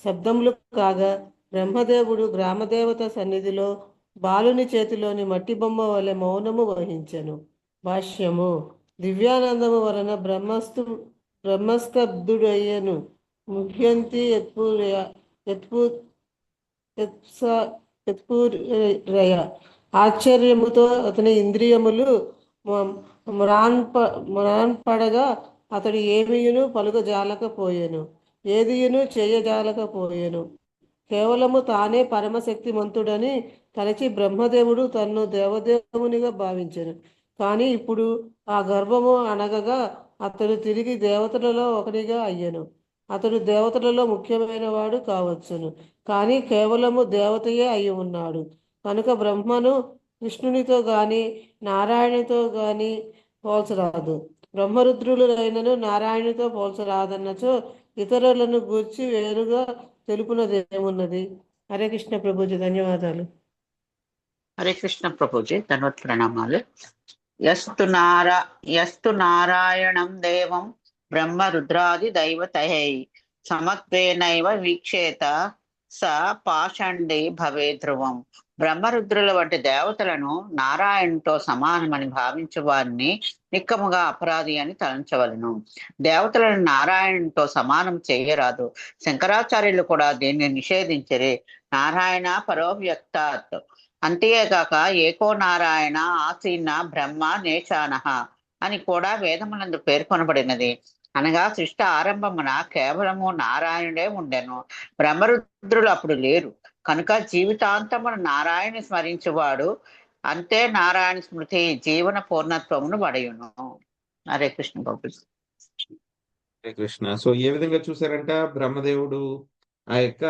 శబ్దములు కాగా బ్రహ్మదేవుడు గ్రామదేవత సన్నిధిలో బాలుని చేతిలోని మట్టి బొమ్మ వలె మౌనము వహించెను. భాష్యము. దివ్యానందము వలన బ్రహ్మస్తబ్దుడయ్యను. ముఖ్యంతి యత్పూరయ ఆశ్చర్యముతో అతని ఇంద్రియములు మ్రాన్పడగా అతడు ఏమియును పలుకజాలకపోయెను, ఏదియును చేయజాలకపోయెను. కేవలము తానే పరమశక్తిమంతుడని తలచి బ్రహ్మదేవుడు తన్ను దేవదేవునిగా భావించెను. కానీ ఇప్పుడు ఆ గర్భము అనగగా అతడు తిరిగి దేవతలలో ఒకనిగా అయ్యెను. అతడు దేవతలలో ముఖ్యమైన వాడు కావచ్చును, కానీ కేవలము దేవతయే అయి ఉన్నాడు కనుక బ్రహ్మను కృష్ణునితో గాని నారాయణునితో గాని పోల్చరాదు. బ్రహ్మరుద్రులైనను నారాయణునితో పోల్చరాదన్నచో ఇతరులను గూర్చి వేరుగా తెలుపునదేమున్నది. హరే కృష్ణ ప్రభుజీ. ధన్యవాదాలు. హరే కృష్ణ ప్రభుజీ. ధన్వత్ ప్రణామాలు. యస్తు నారాయణం దేవం బ్రహ్మ రుద్రాది దైవతై సమత్వేనైవ వీక్షేత స పాషండి భవే ధ్రువం. బ్రహ్మరుద్రుల వంటి దేవతలను నారాయణుతో సమానమని భావించే వారిని నిక్కముగా అపరాధి అని తలంచవలను. దేవతలను నారాయణుతో సమానం చేయరాదు. శంకరాచార్యులు కూడా దీన్ని నిషేధించరే. నారాయణ పరోవ్యక్తాత్. అంతేగాక ఏకో నారాయణ ఆసీన బ్రహ్మ నేచానః అని కూడా వేదమునందు పేర్కొనబడినది. అనగా సృష్టి ఆరంభమున కేవలము నారాయణుడే ఉండెను. బ్రహ్మరుద్రులు అప్పుడు లేరు కనుక జీవితాంతమున నారాయణ స్మరించువాడు అంతే నారాయణ స్మృతి జీవన పూర్ణత్వమును పడయును. హరే కృష్ణ బాబు. హరే కృష్ణ. సో ఏ విధంగా చూసారంట బ్రహ్మదేవుడు ఆ యొక్క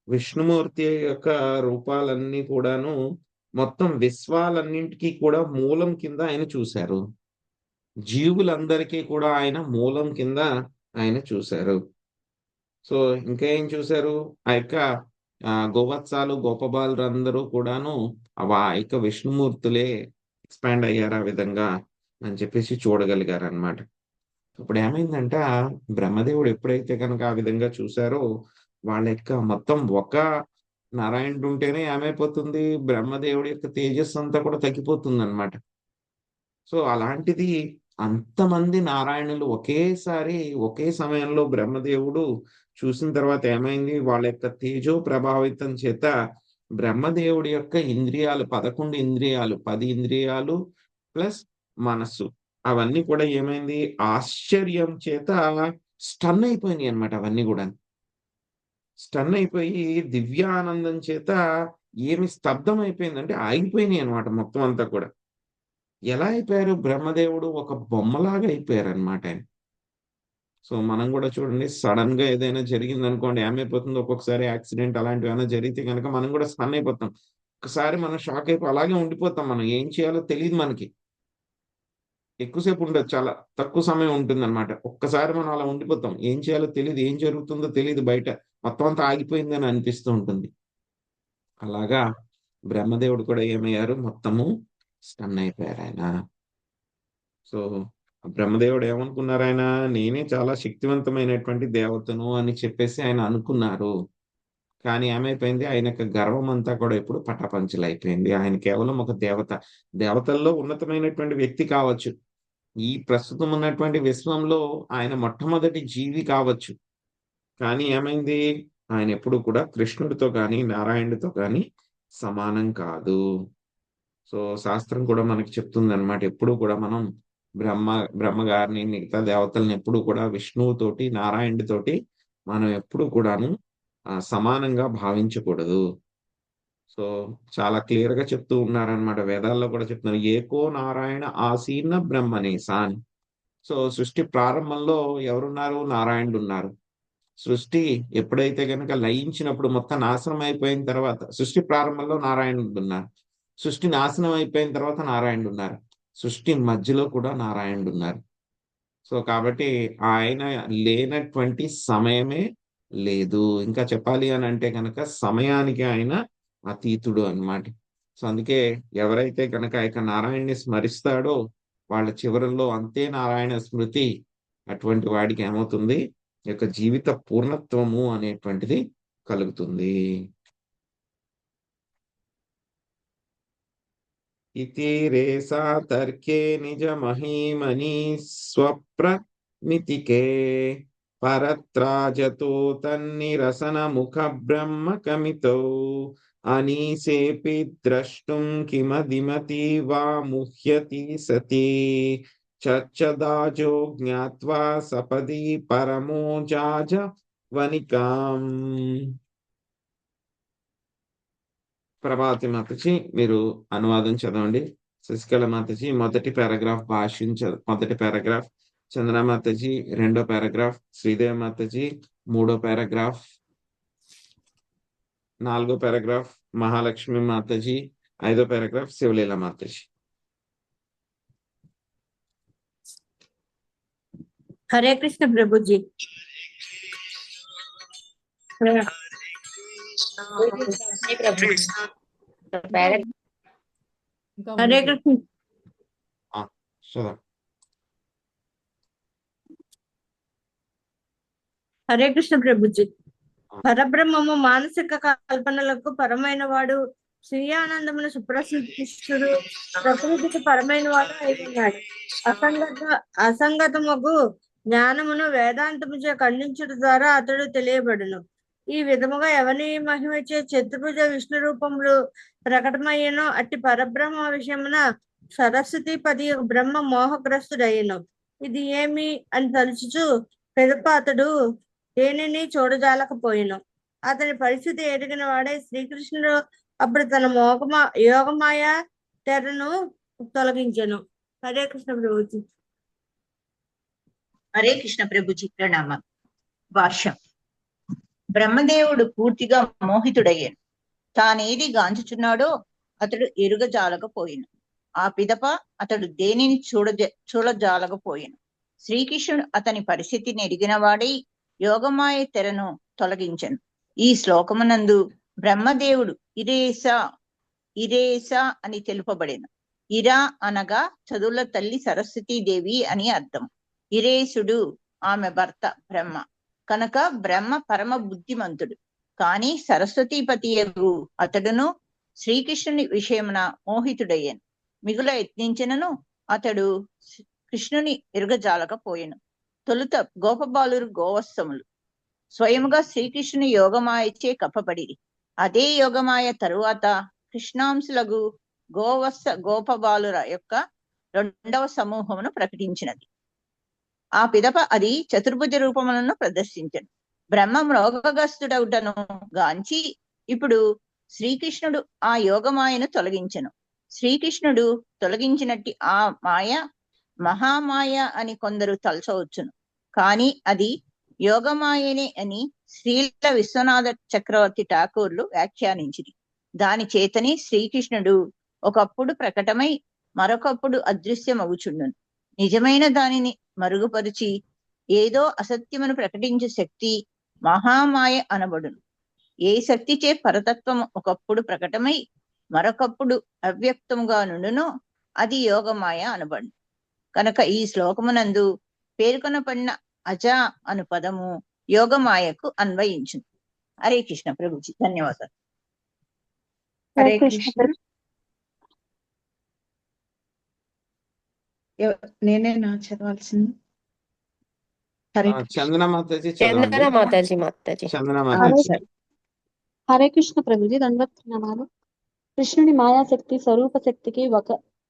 విష్ణుమూర్తి యొక్క రూపాలన్నీ కూడాను మొత్తం విశ్వాలన్నింటికీ కూడా మూలం కింద ఆయన చూశారు. జీవులందరికీ కూడా ఆయన మూలం కింద ఆయన చూశారు. సో ఇంకా ఏం చూశారు? ఆ యొక్క గోవత్సాలు గోపబాలు అందరూ కూడాను ఆ యొక్క విష్ణుమూర్తులే ఎక్స్పాండ్ అయ్యారు ఆ విధంగా అని చెప్పేసి చూడగలిగారు అనమాట. ఇప్పుడు ఏమైందంట, బ్రహ్మదేవుడు ఎప్పుడైతే కనుక ఆ విధంగా చూశారో వాళ్ళ యొక్క మొత్తం ఒక నారాయణుడు ఉంటేనే ఏమైపోతుంది, బ్రహ్మదేవుడి యొక్క తేజస్సు అంతా కూడా తగ్గిపోతుంది అనమాట. సో అలాంటిది అంతమంది నారాయణులు ఒకేసారి ఒకే సమయంలో బ్రహ్మదేవుడు చూసిన తర్వాత ఏమైంది, వాళ్ళ యొక్క తేజో ప్రభావితం చేత బ్రహ్మదేవుడి యొక్క ఇంద్రియాలు 11 ఇంద్రియాలు 10 ఇంద్రియాలు ప్లస్ మనస్సు అవన్నీ కూడా ఏమైంది, ఆశ్చర్యం చేత స్టన్ అయిపోయినాయి అనమాట. అవన్నీ కూడా స్టన్ అయిపోయి దివ్యానందం చేత ఏమి స్తబ్దం అయిపోయిందంటే ఆగిపోయినాయి అనమాట మొత్తం అంతా కూడా. ఎలా అయిపోయారు, బ్రహ్మదేవుడు ఒక బొమ్మలాగా అయిపోయారు అనమాట ఆయన. సో మనం కూడా చూడండి, సడన్ గా ఏదైనా జరిగింది అనుకోండి ఏమైపోతుంది, ఒక్కొక్కసారి యాక్సిడెంట్ అలాంటివి ఏమైనా జరిగితే కనుక మనం కూడా స్టన్ అయిపోతాం. ఒకసారి మనం షాక్ అయిపోయి అలాగే ఉండిపోతాం. మనం ఏం చేయాలో తెలియదు, మనకి ఎక్కువసేపు ఉండదు, చాలా తక్కువ సమయం ఉంటుంది అనమాట. ఒక్కసారి మనం అలా ఉండిపోతాం, ఏం చేయాలో తెలియదు, ఏం జరుగుతుందో తెలియదు, బయట మొత్తం అంతా ఆగిపోయింది అని అనిపిస్తూ ఉంటుంది. అలాగా బ్రహ్మదేవుడు కూడా ఏమయ్యారు, మొత్తము స్టన్ అయిపోయారు ఆయన. సో బ్రహ్మదేవుడు ఏమనుకున్నారు, ఆయన నేనే చాలా శక్తివంతమైనటువంటి దేవతను అని చెప్పేసి ఆయన అనుకున్నారు. కానీ ఏమైపోయింది, ఆయన యొక్క గర్వం అంతా కూడా ఇప్పుడు పటాపంచలైపోయింది. ఆయన కేవలం ఒక దేవత. దేవతల్లో ఉన్నతమైనటువంటి వ్యక్తి కావచ్చు. ఈ ప్రస్తుతం ఉన్నటువంటి విశ్వంలో ఆయన మొట్టమొదటి జీవి కావచ్చు. కానీ ఏమైంది, ఆయన ఎప్పుడు కూడా కృష్ణుడితో కానీ నారాయణుడితో కానీ సమానం కాదు. సో శాస్త్రం కూడా మనకి చెప్తుందన్నమాట. ఎప్పుడు కూడా మనం బ్రహ్మగారిని మిగతా దేవతల్ని ఎప్పుడు కూడా విష్ణువుతోటి నారాయణుడితోటి మనం ఎప్పుడు కూడాను సమానంగా భావించకూడదు. సో చాలా క్లియర్ గా చెప్తూ ఉన్నారనమాట. వేదాల్లో కూడా చెప్తున్నారు, ఏకో నారాయణ ఆసీన బ్రహ్మనేసాన్. సో సృష్టి ప్రారంభంలో ఎవరున్నారు, నారాయణుడు ఉన్నారు. సృష్టి ఎప్పుడైతే కనుక లయించినప్పుడు మొత్తం నాశనం అయిపోయిన తర్వాత, సృష్టి ప్రారంభంలో నారాయణుడు ఉన్నారు. సృష్టి నాశనం అయిపోయిన తర్వాత నారాయణుడు ఉన్నారు. సృష్టి మధ్యలో కూడా నారాయణుడు ఉన్నారు. సో కాబట్టి ఆయన లేనటువంటి సమయమే లేదు. ఇంకా చెప్పాలి అని అంటే కనుక సమయానికి ఆయన అతీతుడు అన్నమాట. సో అందుకే ఎవరైతే కనుక ఇక నారాయణ్ణి స్మరిస్తాడో వాళ్ళ చివరల్లో అంతే నారాయణ స్మృతి, అటువంటి వాడికి ఏమవుతుంది, ఈ యొక్క జీవిత పూర్ణత్వము అనేటువంటిది కలుగుతుంది. ఇతి రేసా తర్కే నిజ మహీమని స్వప్రమితికే పరత్రాజతో తన్నిరసన ముఖ బ్రహ్మ కమితో అనీసేపి ద్రష్టుం కిమదిమతి వా ముహ్యతి సతి చచ్చదాజో జ్ఞాత్వా సపది పరమో జాజ వనికాం. ప్రభావతి మాతజీ మీరు అనువాదం చదవండి. శశికళ మాతజీ మొదటి పారాగ్రాఫ్ భాష్యం మొదటి పారాగ్రాఫ్, చంద్ర మాతజీ రెండో పారాగ్రాఫ్, శ్రీదేవి మాతజీ మూడో పారాగ్రాఫ్, నాలుగో పారాగ్రాఫ్ మహాలక్ష్మి మాతజీ, ఐదో పారాగ్రాఫ్ శివలీల మాతజీ. హరే కృష్ణ ప్రభుజీ. హరే కృష్ణ. హరే కృష్ణ ప్రభుజీ. పరబ్రహ్మము మానసిక కల్పనలకు పరమైన వాడు, శ్రీయానందమున సుప్రసిద్ధుడు, ప్రకృతికి పరమైన వాడు అయి ఉన్నాడు. అసంగతముగు జ్ఞానమును వేదాంతముచే ఖండించుట ద్వారా అతడు తెలియబడును. ఈ విధముగా ఎవని మహిమచే చతుర్భుజ విష్ణు రూపములు ప్రకటమయ్యను, అట్టి పరబ్రహ్మ విషయమున సరస్వతి పది బ్రహ్మ మోహగ్రస్తుడయ్యను. ఇది ఏమి అని తలుచుచు పెదప అతడు దేనిని చూడజాలకపోయిను. అతని పరిస్థితి ఎరిగిన వాడే శ్రీకృష్ణుడు అప్పుడు తన యోగమాయ తెరను తొలగించెను. హరే కృష్ణ ప్రభుజీ. హరే కృష్ణ ప్రభుజీ. ప్రణామం. భాష్యం. బ్రహ్మదేవుడు పూర్తిగా మోహితుడయ్యాను. తానేది గాంచుచున్నాడో అతడు ఎరుగజాలకపోయిను. ఆ పిదప అతడు దేనిని చూడజాలకపోయాను. శ్రీకృష్ణుడు అతని పరిస్థితిని ఎరిగిన వాడై యోగమాయ తెరను తొలగించెను. ఈ శ్లోకమునందు బ్రహ్మదేవుడు ఇరేసా అని తెలుపబడెను. ఇరా అనగా చదువుల తల్లి సరస్వతీదేవి అని అర్థం. ఇరేసుడు ఆమె భర్త బ్రహ్మ కనుక బ్రహ్మ పరమ బుద్ధిమంతుడు. కానీ సరస్వతీపతియగు అతడును శ్రీకృష్ణుని విషయమున మోహితుడయ్యాను. మిగుల యత్నించినను అతడు కృష్ణుని ఎరుగజాలకపోయెను. తొలుత గోపబాలురు గోవత్సములు స్వయముగా శ్రీకృష్ణుని యోగమాయచే కప్పబడిరి. అదే యోగమాయ తరువాత కృష్ణాంశులకు గోపబాలుర యొక్క రెండవ సమూహమును ప్రకటించినది. ఆ పిదప అది చతుర్భుజ రూపములను ప్రదర్శించను. బ్రహ్మ రోగగ్రస్తుడవుటను గాంచి ఇప్పుడు శ్రీకృష్ణుడు ఆ యోగమాయను తొలగించెను. శ్రీకృష్ణుడు తొలగించినట్టి ఆ మాయ మహామాయ అని కొందరు తలచవచ్చును. కానీ అది యోగమాయనే అని శ్రీల విశ్వనాథ చక్రవర్తి ఠాకూర్లు వ్యాఖ్యానించిరి. దాని చేతని శ్రీకృష్ణుడు ఒకప్పుడు ప్రకటమై మరొకప్పుడు అదృశ్యమగుచుండును. నిజమైన దానిని మరుగుపరిచి ఏదో అసత్యమును ప్రకటించే శక్తి మహామాయ అనబడును. ఏ శక్తిచే పరతత్వము ఒకప్పుడు ప్రకటమై మరొకప్పుడు అవ్యక్తముగా నుండునో అది యోగమాయ అనబడును. కనుక ఈ శ్లోకమునందు పేర్కొనబడిన అజ అను పదము యోగమాయకు అన్వయించును. హరే కృష్ణ ప్రభుజీ, ధన్యవాదాలు. హరే కృష్ణ. నేనేనా చదవాల్సింది? హరే కృష్ణ. చందన మాతాజీ చందన చదవండి. మాతాజీ చందన ఆ, మాతాజీ. సరే. హరే కృష్ణ ప్రభుజీ, దండవత్ ప్రణామాలు. కృష్ణుని మాయాశక్తి స్వరూప శక్తికి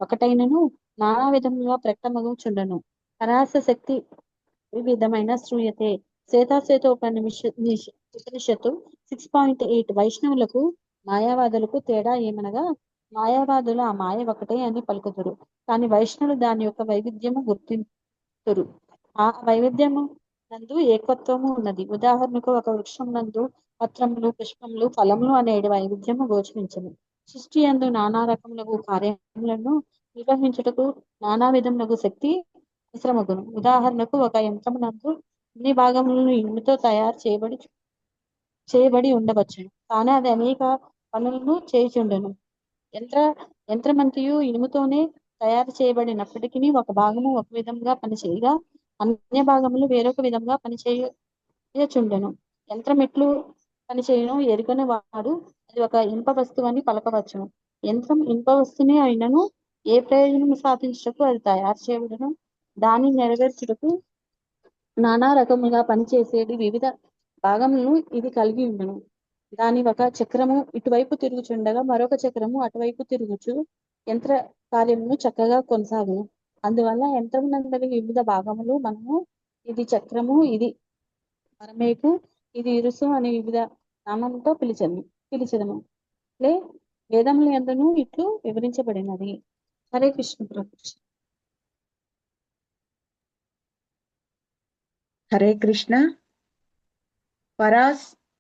ఒకటైనను నానా విధముగా ప్రకటమగుచుండెను. పరాస శక్తి వివిధమైన శ్రూయతే. ఉపనిషత్తు 6.8. వైష్ణవులకు మాయావాదులకు తేడా ఏమనగా, మాయావాదులు ఆ మాయ ఒకటే అని పలుకుతురు, కానీ వైష్ణవులు దాని యొక్క వైవిధ్యము గుర్తింతురు. ఆ వైవిధ్యము నందు ఏకత్వము ఉన్నది. ఉదాహరణకు ఒక వృక్షం నందు పత్రములు, పుష్పములు, ఫలములు అనే వైవిధ్యము గోచరించను. సృష్టి యందు నానా రకములకు కార్యములను నిర్వహించుటకు నానా విధములకు శక్తి అవసరమగును. ఉదాహరణకు ఒక యంత్రమునందు అన్ని భాగములను ఇనుముతో తయారు చేయబడి ఉండవచ్చును, కానీ అది అనేక పనులను చేయుచుండెను. యంత్రమంతియు ఇనుముతోనే తయారు చేయబడినప్పటికీ ఒక భాగము ఒక విధంగా పనిచేయగా అన్య భాగములు వేరొక విధంగా పనిచేయుచుండెను. యంత్రం ఎట్లు పనిచేయును ఎరుగని వాడు అది ఒక ఇనుప వస్తువు అని పలకవచ్చును. యంత్రం ఇనుప వస్తువునే అయినను ఏ ప్రయోజనం సాధించుటకు అది తయారు చేయబడును, దాన్ని నెరవేర్చుటకు నానా రకములుగా పనిచేసేది వివిధ భాగములను ఇది కలిగి ఉండను. దాని ఒక చక్రము ఇటువైపు తిరుగుచుండగా మరొక చక్రము అటువైపు తిరుగుచు యంత్ర కార్యమును చక్కగా కొనసాగును. అందువల్ల యంత్రమునందలి వివిధ భాగములు మనము ఇది చక్రము, ఇది పరమేకు, ఇది ఇరుసు అనే వివిధ నామంతో పిలిచెదము. వేదముల యందును ఇట్లు వివరించబడినది. హరే కృష్ణ ప్రభు. హరే కృష్ణ.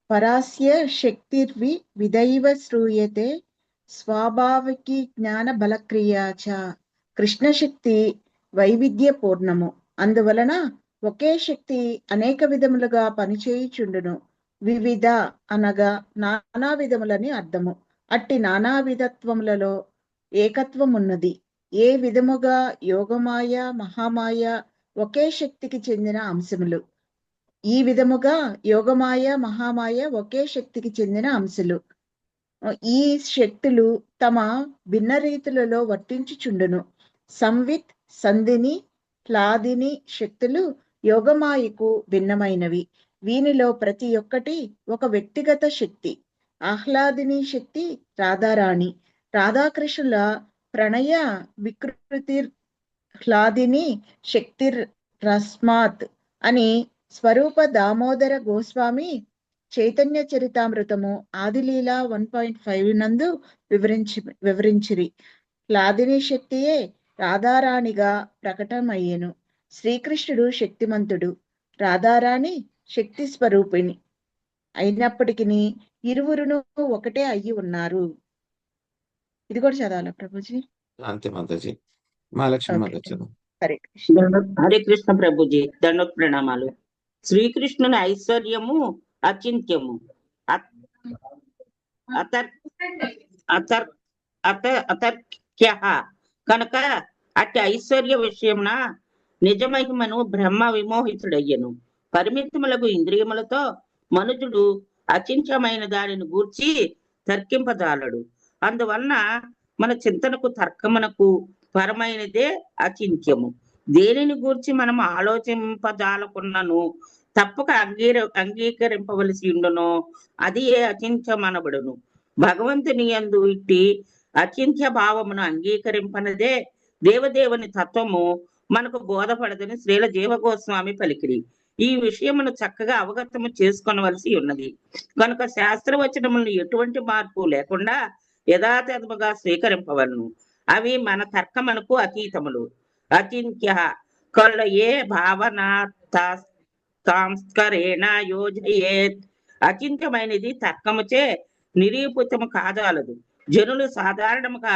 పరాస్య శక్తిర్వి విదైవ శ్రూయతే స్వాభావికి జ్ఞాన బలక్రియా చ. కృష్ణ శక్తి వైవిధ్య పూర్ణము, అందువలన ఒకే శక్తి అనేక విధములుగా పనిచేయుచుండును. వివిధ అనగా నానా విధములని అర్థము. అట్టి నానా విధత్వములలో ఏకత్వం ఉన్నది. ఏ విధముగా యోగమాయ, మహామాయ ఒకే శక్తికి చెందిన అంశములు. ఈ విధముగా యోగమాయ, మహామాయ ఒకే శక్తికి చెందిన అంశులు. ఈ శక్తులు తమ భిన్న రీతులలో వర్తించుచుండును. సంవిత్, సంధిని, హ్లాదిని శక్తులు యోగమాయకు భిన్నమైనవి. వీనిలో ప్రతి ఒక్కటి ఒక వ్యక్తిగత శక్తి. ఆహ్లాదిని శక్తి రాధారాణి. రాధాకృష్ణుల ప్రణయ వికృతిర్ హ్లాదిని శక్తిర్ రస్మాత్ అని స్వరూప దామోదర గోస్వామి చైతన్య చరితామృతము ఆదిలీల 1.5 నందు వివరించిరి. హ్లాదిని శక్తియే రాధారాణిగా ప్రకటమయ్యెను. శ్రీకృష్ణుడు శక్తిమంతుడు, రాధారాణి శక్తి స్వరూపిణి అయినప్పటికీ ఇరువురును ఒకటే అయ్యి ఉన్నారు. ఇది కూడా చదవాలా ప్రభుజీ? అంతే మాతాజీ. మహాలక్ష్మి మాతాజీ చదువు. హరే కృష్ణ. హరే కృష్ణ ప్రభుజీ, దండోత్ ప్రణామాలు. శ్రీకృష్ణుని ఐశ్వర్యము అచింత్యము, అతర్క్య కనుక అట్టి ఐశ్వర్య విషయమున నిజమహిమను బ్రహ్మ విమోహితుడయ్యను. పరిమితములకు ఇంద్రియములతో మనుజుడు అచింత్యమైన దానిని గూర్చి తర్కింపజాలడు. అందువలన మన చింతనకు తర్కమునకు పరమైనదే అచింత్యము. దేనిని గూర్చి మనం ఆలోచింపజాలకున్నను తప్పక అంగీకరింపవలసి ఉండును, అది ఏ అచింత్యమనబడును. భగవంతుని యందు ఇట్టి అచింత్య భావమును అంగీకరింపనదే దేవదేవుని తత్వము మనకు బోధపడదని శ్రీల జీవగోస్వామి పలికిరి. ఈ విషయమును చక్కగా అవగతము చేసుకొనవలసి ఉన్నది. కనుక శాస్త్రవచనములను ఎటువంటి మార్పు లేకుండా యథాతథముగా స్వీకరింపవలను. అవి మన తర్కమునకు అతీతములు. అచింత్య కళ్ళ ఏ భావన సంస్కరేణ యోజయేత్. అచింత్యమైనది తర్కముచే నిరూపితము కాజాలదు. జనులు సాధారణముగా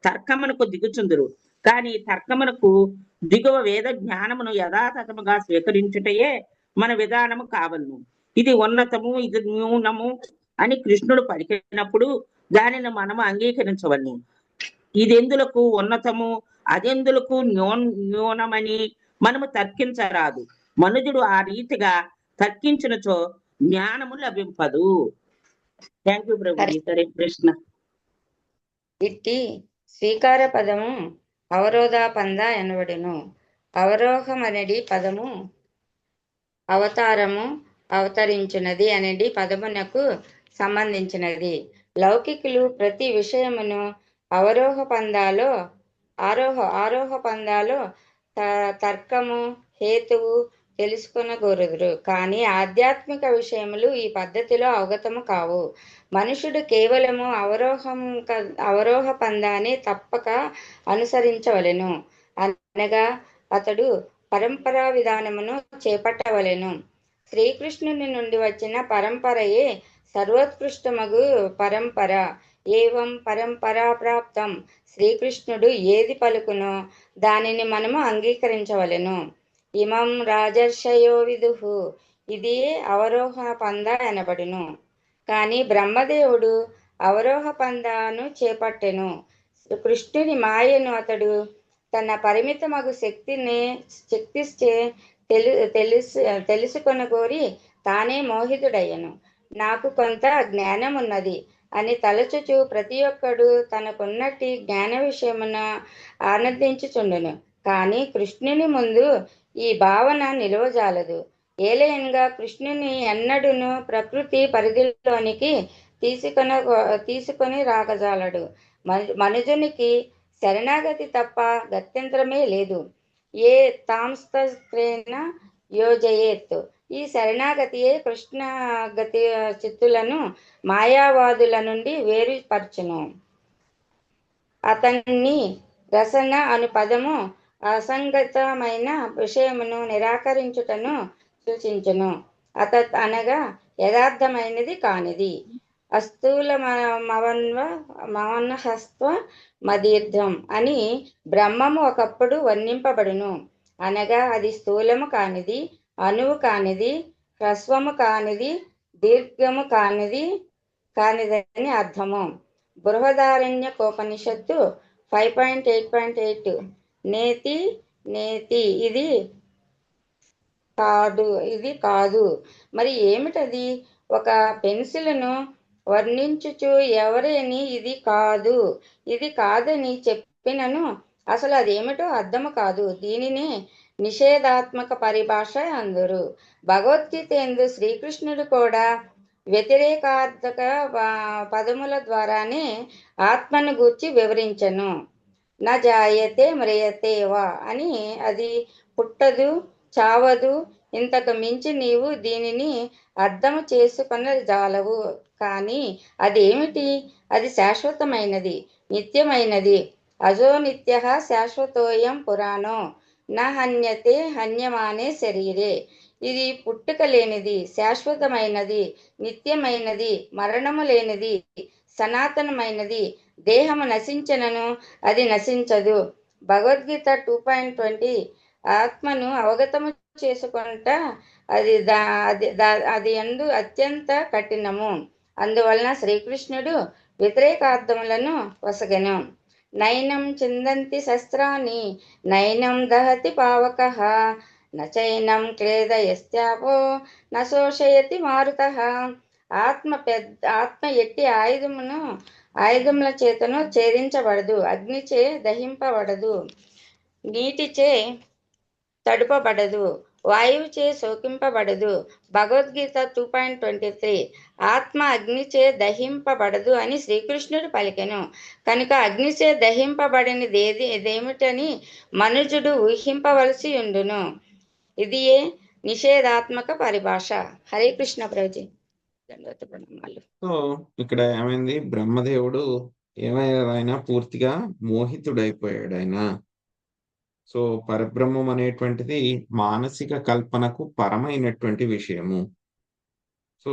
తర్కమునకు దిగుచుందురు, కానీ తర్కమునకు దిగువ వేద జ్ఞానమును యథాతథముగా స్వీకరించుటయే మన విధానము కావలను. ఇది ఉన్నతము, ఇది న్యూనము అని కృష్ణుడు పలికినప్పుడు దానిని మనము అంగీకరించవలను. ఇది ఎందులకు ఉన్నతము అదెందులకు న్యూనమని మనము తర్కించరాదు. మనుజుడు ఆ రీతిగా తర్కించినచో జ్ఞానము లభింపదు. Thank you Prabhuji. హరే కృష్ణ. ఇట్టి స్వీకార పదము అవరోధాపంద ఎనబడును. అవరోహమనడి పదము అవతారము అవతరించున్నది అనేది పదమునకు సంబంధించినది. లౌకికులు ప్రతి విషయమును ఆరోహ పందాలో తర్కము హేతువు తెలుసుకొనగోరుదురు. కానీ ఆధ్యాత్మిక విషయములు ఈ పద్ధతిలో అవగతము కావు. మనుషుడు కేవలము అవరోహ పందాన్ని తప్పక అనుసరించవలెను. అనగా అతడు పరంపరా విధానమును చేపట్టవలెను. శ్రీకృష్ణుని నుండి వచ్చిన పరంపరయే సర్వోత్కృష్టమగు పరంపర. ఏవం పరంపరా ప్రాప్తం. శ్రీకృష్ణుడు ఏది పలుకునో దానిని మనము అంగీకరించవలెను. ఇమం రాజర్షయో విదుహు. ఇది అవరోహ పంద అనబడును. కానీ బ్రహ్మదేవుడు అవరోహ పందాను చేపట్టెను. కృష్ణుని మాయను అతడు తన పరిమితమగు శక్తిచే తెలుసుకొనగోరి తానే మోహితుడయ్యను. నాకు కొంత జ్ఞానం ఉన్నది అని తలచుచు ప్రతి ఒక్కడు తనకున్నట్టి జ్ఞాన విషయమున ఆనందించుచుండును. కానీ కృష్ణుని ముందు ఈ భావన నిలవజాలదు. ఏలయనగా కృష్ణుని ఎన్నడూను ప్రకృతి పరిధిలోనికి తీసుకొని రాగజాలడు. మనుజునికి శరణాగతి తప్ప గత్యంతరమే లేదు. ఏ తాంస్తేన యోజయేత్. ఈ శరణాగతియే కృష్ణగతి చిత్తులను మాయావాదుల నుండి వేరుపరచును. అతన్ని రసన అను పదము అసంగతమైన విషయమును నిరాకరించుటను సూచించును. అనగా యథార్థమైనది కానిది. అస్థూల మవన్హస్త్వ మదీర్ఘం అని బ్రహ్మము ఒకప్పుడు వర్ణింపబడును. అనగా అది స్థూలము కానిది, అణువు కానిది, హ్రస్వము కానిది, దీర్ఘము కానిదని అర్థము. బృహదారణ్యకోపనిషత్తు 5.8.8 నేతి ఇది కాదు. మరి ఏమిటది? ఒక పెన్సిల్ను వర్ణించుచు ఎవరేని ఇది కాదని చెప్పినను అసలు అదేమిటో అర్థము కాదు. దీనిని నిషేధాత్మక పరిభాష అందురు. భగవద్గీత యందు శ్రీకృష్ణుడు కూడా వ్యతిరేకార్థక పదముల ద్వారానే ఆత్మను గూర్చి వివరించను. నా జాయతే మ్రియతే వా అని, అది పుట్టదు చావదు, ఇంతకు మించి నీవు దీనిని అర్థము చేసుకొనజాలవు. కానీ అదేమిటి? అది శాశ్వతమైనది, నిత్యమైనది. అజో నిత్య శాశ్వతోయం పురాణో నా హన్యతే హన్యమానే శరీరే. ఇది పుట్టుక లేనిది, శాశ్వతమైనది, నిత్యమైనది, మరణము లేనిది, సనాతనమైనది. దేహము నశించనను అది నశించదు. భగవద్గీత 2.20. ఆత్మను అవగతము చేసుకుంట అది అందు అత్యంత కఠినము. అందువలన శ్రీకృష్ణుడు వ్యతిరేకార్థములను వసగెను. నైనం చిందంతి శస్త్రాన్ని నైనం దహతి పావకః నచైనం క్లేదయస్త్యాపో నశోషయతి మారుతః. ఆత్మ ఎట్టి ఆయుధముల చేతను ఛేదించబడదు, అగ్నిచే దహింపబడదు, నీటిచే తడుపబడదు, వాయువుచే శోకింపబడదు. భగవద్గీత 2.23. ఆత్మ అగ్నిచే దహింపబడదు అని శ్రీకృష్ణుడు పలికెను. కనుక అగ్నిచే దహింపబడినది ఇదేమిటని మనుజుడు ఊహింపవలసి ఉండును. ఇది నిషేధాత్మక పరిభాష. హరే కృష్ణ ప్రభుజీ. దండవత ప్రణామాలు. సో ఇక్కడ ఏమైంది? బ్రహ్మదేవుడు ఏమైనా పూర్తిగా మోహితుడైపోయాడు ఆయన. సో పరబ్రహ్మం అనేటువంటిది మానసిక కల్పనకు పరమైనటువంటి విషయము. సో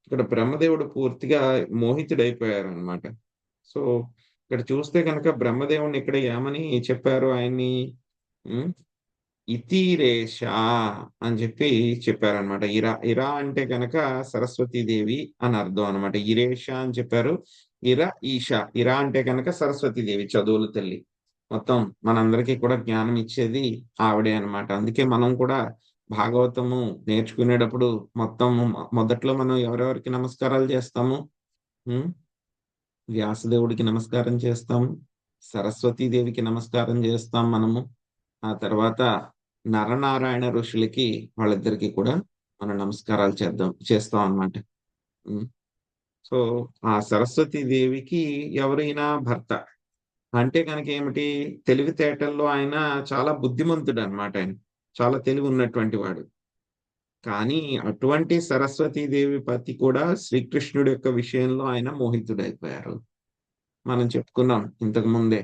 ఇక్కడ బ్రహ్మదేవుడు పూర్తిగా మోహితుడైపోయారు అనమాట. సో ఇక్కడ చూస్తే కనుక బ్రహ్మదేవుడిని ఇక్కడ ఏమని చెప్పారు? ఆయన్ని ఇతిరేష అని చెప్పారనమాట. ఇరా అంటే కనుక సరస్వతీదేవి అని అర్థం అనమాట. ఇరేష అని చెప్పారు. ఈష. ఇరా అంటే కనుక సరస్వతీదేవి, చదువుల తల్లి. మొత్తం మనందరికీ కూడా జ్ఞానం ఇచ్చేది ఆవిడే అన్నమాట. అందుకే మనం కూడా భాగవతము నేర్చుకునేటప్పుడు మొత్తం మొదట్లో మనం ఎవరెవరికి నమస్కారాలు చేస్తాము? వ్యాసదేవుడికి నమస్కారం చేస్తాం, సరస్వతీదేవికి నమస్కారం చేస్తాం మనము. ఆ తర్వాత నరనారాయణ ఋషులకి వాళ్ళిద్దరికి కూడా మనం నమస్కారాలు చేస్తాం అన్నమాట. సో ఆ సరస్వతీదేవికి ఎవరైనా భర్త అంటే కనుక ఏమిటి, తెలివితేటల్లో ఆయన చాలా బుద్ధిమంతుడు అన్నమాట. ఆయన చాలా తెలివి ఉన్నటువంటి వాడు. కానీ అటువంటి సరస్వతీదేవి పతి కూడా శ్రీకృష్ణుడి యొక్క విషయంలో ఆయన మోహితుడైపోయారు. మనం చెప్పుకున్నాం ఇంతకు ముందే.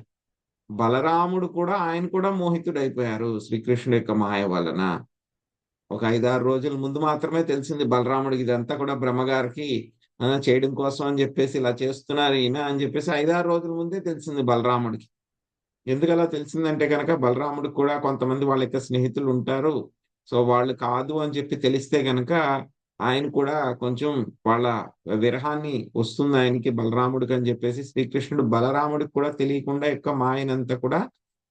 బలరాముడు కూడా ఆయన కూడా మోహితుడైపోయారు శ్రీకృష్ణుడి యొక్క మాయ వలన. ఒక 5-6 రోజుల ముందు మాత్రమే తెలిసింది బలరాముడికి ఇదంతా కూడా బ్రహ్మగారికి చేయడం కోసం అని చెప్పేసి ఇలా చేస్తున్నారు ఈయన అని చెప్పేసి 5-6 రోజుల ముందే తెలిసింది బలరాముడికి. ఎందుకలా తెలిసిందంటే కనుక బలరాముడికి కూడా కొంతమంది వాళ్ళ యొక్క స్నేహితులు ఉంటారు. సో వాళ్ళు కాదు అని చెప్పి తెలిస్తే కనుక ఆయన కూడా కొంచెం వాళ్ళ విరహాన్ని వస్తుంది ఆయనకి బలరాముడికి అని చెప్పేసి శ్రీకృష్ణుడు బలరాముడికి కూడా తెలియకుండా యొక్క మాయనంతా కూడా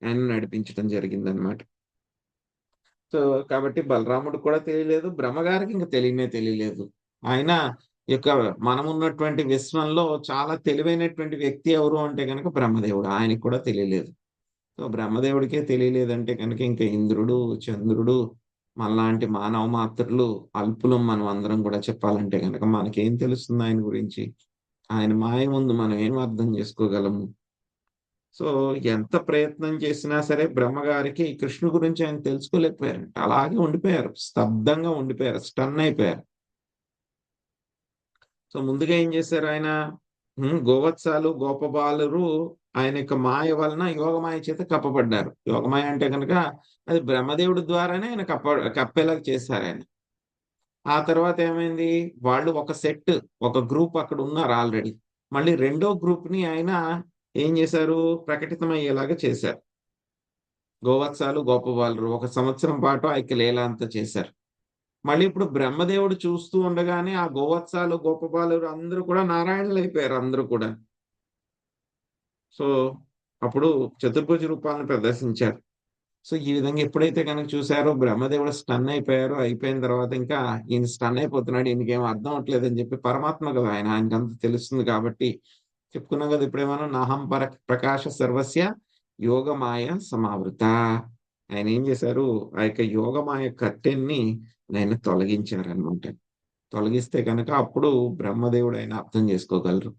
ఆయన నడిపించడం జరిగిందనమాట. సో కాబట్టి బలరాముడు కూడా తెలియలేదు, బ్రహ్మగారికి ఇంకా తెలియలేదు. ఆయన యొక్క మనమున్నటువంటి విశ్వంలో చాలా తెలివైనటువంటి వ్యక్తి ఎవరు అంటే కనుక బ్రహ్మదేవుడు. ఆయనకి కూడా తెలియలేదు. సో బ్రహ్మదేవుడికే తెలియలేదంటే కనుక ఇంకా ఇంద్రుడు, చంద్రుడు, మనలాంటి మానవ మాత్రులు అల్పులం మనం అందరం కూడా చెప్పాలంటే కనుక మనకేం తెలుస్తుంది ఆయన గురించి? ఆయన మాయ ముందు మనం ఏం అర్థం చేసుకోగలము? సో ఎంత ప్రయత్నం చేసినా సరే బ్రహ్మగారికి కృష్ణు గురించి ఆయన తెలుసుకోలేకపోయారు. అలాగే ఉండిపోయారు, స్తబ్దంగా ఉండిపోయారు, స్టన్ అయిపోయారు. సో ముందుగా ఏం చేశారు ఆయన? గోవత్సాలు గోపబాలురు ఆయన యొక్క మాయ వలన యోగమాయ చేత కప్పబడ్డారు. యోగమాయ అంటే కనుక అది బ్రహ్మదేవుడి ద్వారానే ఆయన కప్పేలాగా చేశారు ఆయన. ఆ తర్వాత ఏమైంది? వాళ్ళు ఒక గ్రూప్ అక్కడ ఉన్నారు ఆల్రెడీ. మళ్ళీ రెండో గ్రూప్ ని ఆయన ఏం చేశారు? ప్రకటితమయ్యేలాగా చేశారు. గోవత్సాలు గోపబాలురు 1 సంవత్సరం పాటు ఆయనకి లీల అంతా చేశారు. మళ్ళీ ఇప్పుడు బ్రహ్మదేవుడు చూస్తూ ఉండగానే ఆ గోవత్సాలు గోపబాలురు అందరూ కూడా నారాయణులు అయిపోయారు అందరూ కూడా. సో అప్పుడు చతుర్భుజ రూపాలను ప్రదర్శించారు. సో ఈ విధంగా ఎప్పుడైతే కనుక చూసారో బ్రహ్మదేవుడు స్టన్ అయిపోయారో, అయిపోయిన తర్వాత ఇంకా ఈయన స్టన్ అయిపోతున్నాడు, ఈయనకేం అర్థం అవట్లేదు అని చెప్పి, పరమాత్మ కదా ఆయనకి అంత తెలుస్తుంది కాబట్టి చెప్పుకున్నాం కదా ఇప్పుడేమన్నా నాహం ప్రకాశ సర్వస్య యోగమాయ సమావృత. ఆయన ఏం చేశారు? ఆ యొక్క యోగమాయ కట్టెన్ని ఆయన తొలగించారనమాట. తొలగిస్తే కనుక అప్పుడు బ్రహ్మదేవుడు ఆయన అర్థం చేసుకోగలరు.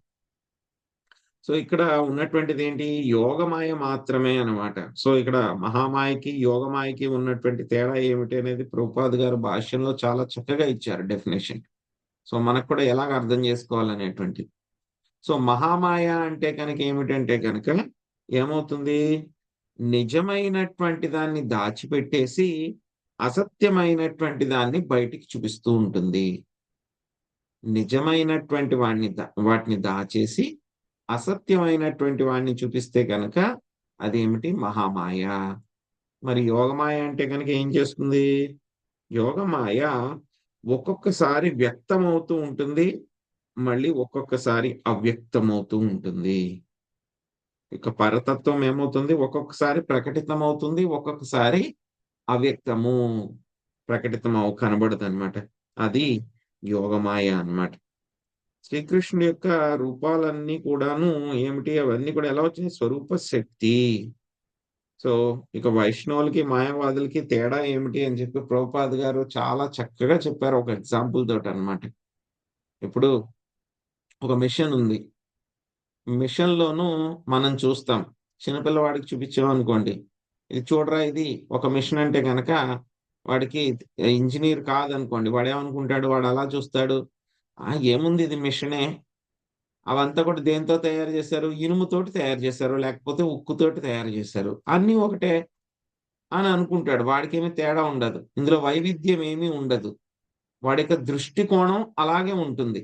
సో ఇక్కడ ఉన్నటువంటిది ఏంటి? యోగమాయ మాత్రమే అన్నమాట. సో ఇక్కడ మహామాయకి యోగమాయకి ఉన్నటువంటి తేడా ఏమిటి అనేది ప్రభుపాద్ గారు భాష్యంలో చాలా చక్కగా ఇచ్చారు డెఫినేషన్. సో మనకు కూడా ఎలాగ అర్థం చేసుకోవాలనేటువంటిది. సో మహామాయ అంటే కనుక ఏమిటంటే కనుక ఏమవుతుంది? నిజమైనటువంటి దాన్ని దాచిపెట్టేసి అసత్యమైనటువంటి దాన్ని బయటికి చూపిస్తూ ఉంటుంది. నిజమైనటువంటి వాటిని దాచేసి అసత్యమైనటువంటి వాడిని చూపిస్తే కనుక అదేమిటి? మహామాయ. మరి యోగమాయ అంటే కనుక ఏం చేస్తుంది? యోగమాయ ఒక్కొక్కసారి వ్యక్తమవుతూ ఉంటుంది, మళ్ళీ ఒక్కొక్కసారి అవ్యక్తమవుతూ ఉంటుంది. ఇక పరతత్వం ఏమవుతుంది? ఒక్కొక్కసారి ప్రకటితమవుతుంది, ఒక్కొక్కసారి అవ్యక్తము కనబడదు అనమాట. అది యోగమాయ అన్నమాట. శ్రీకృష్ణుడి యొక్క రూపాలన్నీ కూడాను ఏమిటి? అవన్నీ కూడా ఎలా వచ్చినాయి? స్వరూప శక్తి. సో ఇక వైష్ణవులకి మాయావాదులకి తేడా ఏమిటి అని చెప్పి ప్రభుపాద్ గారు చాలా చక్కగా చెప్పారు ఒక ఎగ్జాంపుల్ తోటి అన్నమాట. ఇప్పుడు ఒక మిషన్ ఉంది. మిషన్ లోను మనం చూస్తాం, చిన్నపిల్లవాడికి చూపించామనుకోండి, ఇది చూడరా ఇది ఒక మిషన్ అంటే కనుక వాడికి ఇంజనీర్ కాదనుకోండి, వాడు ఏమనుకుంటాడు? వాడు అలా చూస్తాడు, ఏముంది ఇది మిషనే, అవంతా కూడా దేంతో తయారు చేశారు? ఇనుముతోటి తయారు చేశారు, లేకపోతే ఉక్కుతోటి తయారు చేశారు, అన్నీ ఒకటే అని అనుకుంటాడు. వాడికేమీ తేడా ఉండదు, ఇందులో వైవిధ్యం ఏమీ ఉండదు. వాడి యొక్క దృష్టికోణం అలాగే ఉంటుంది.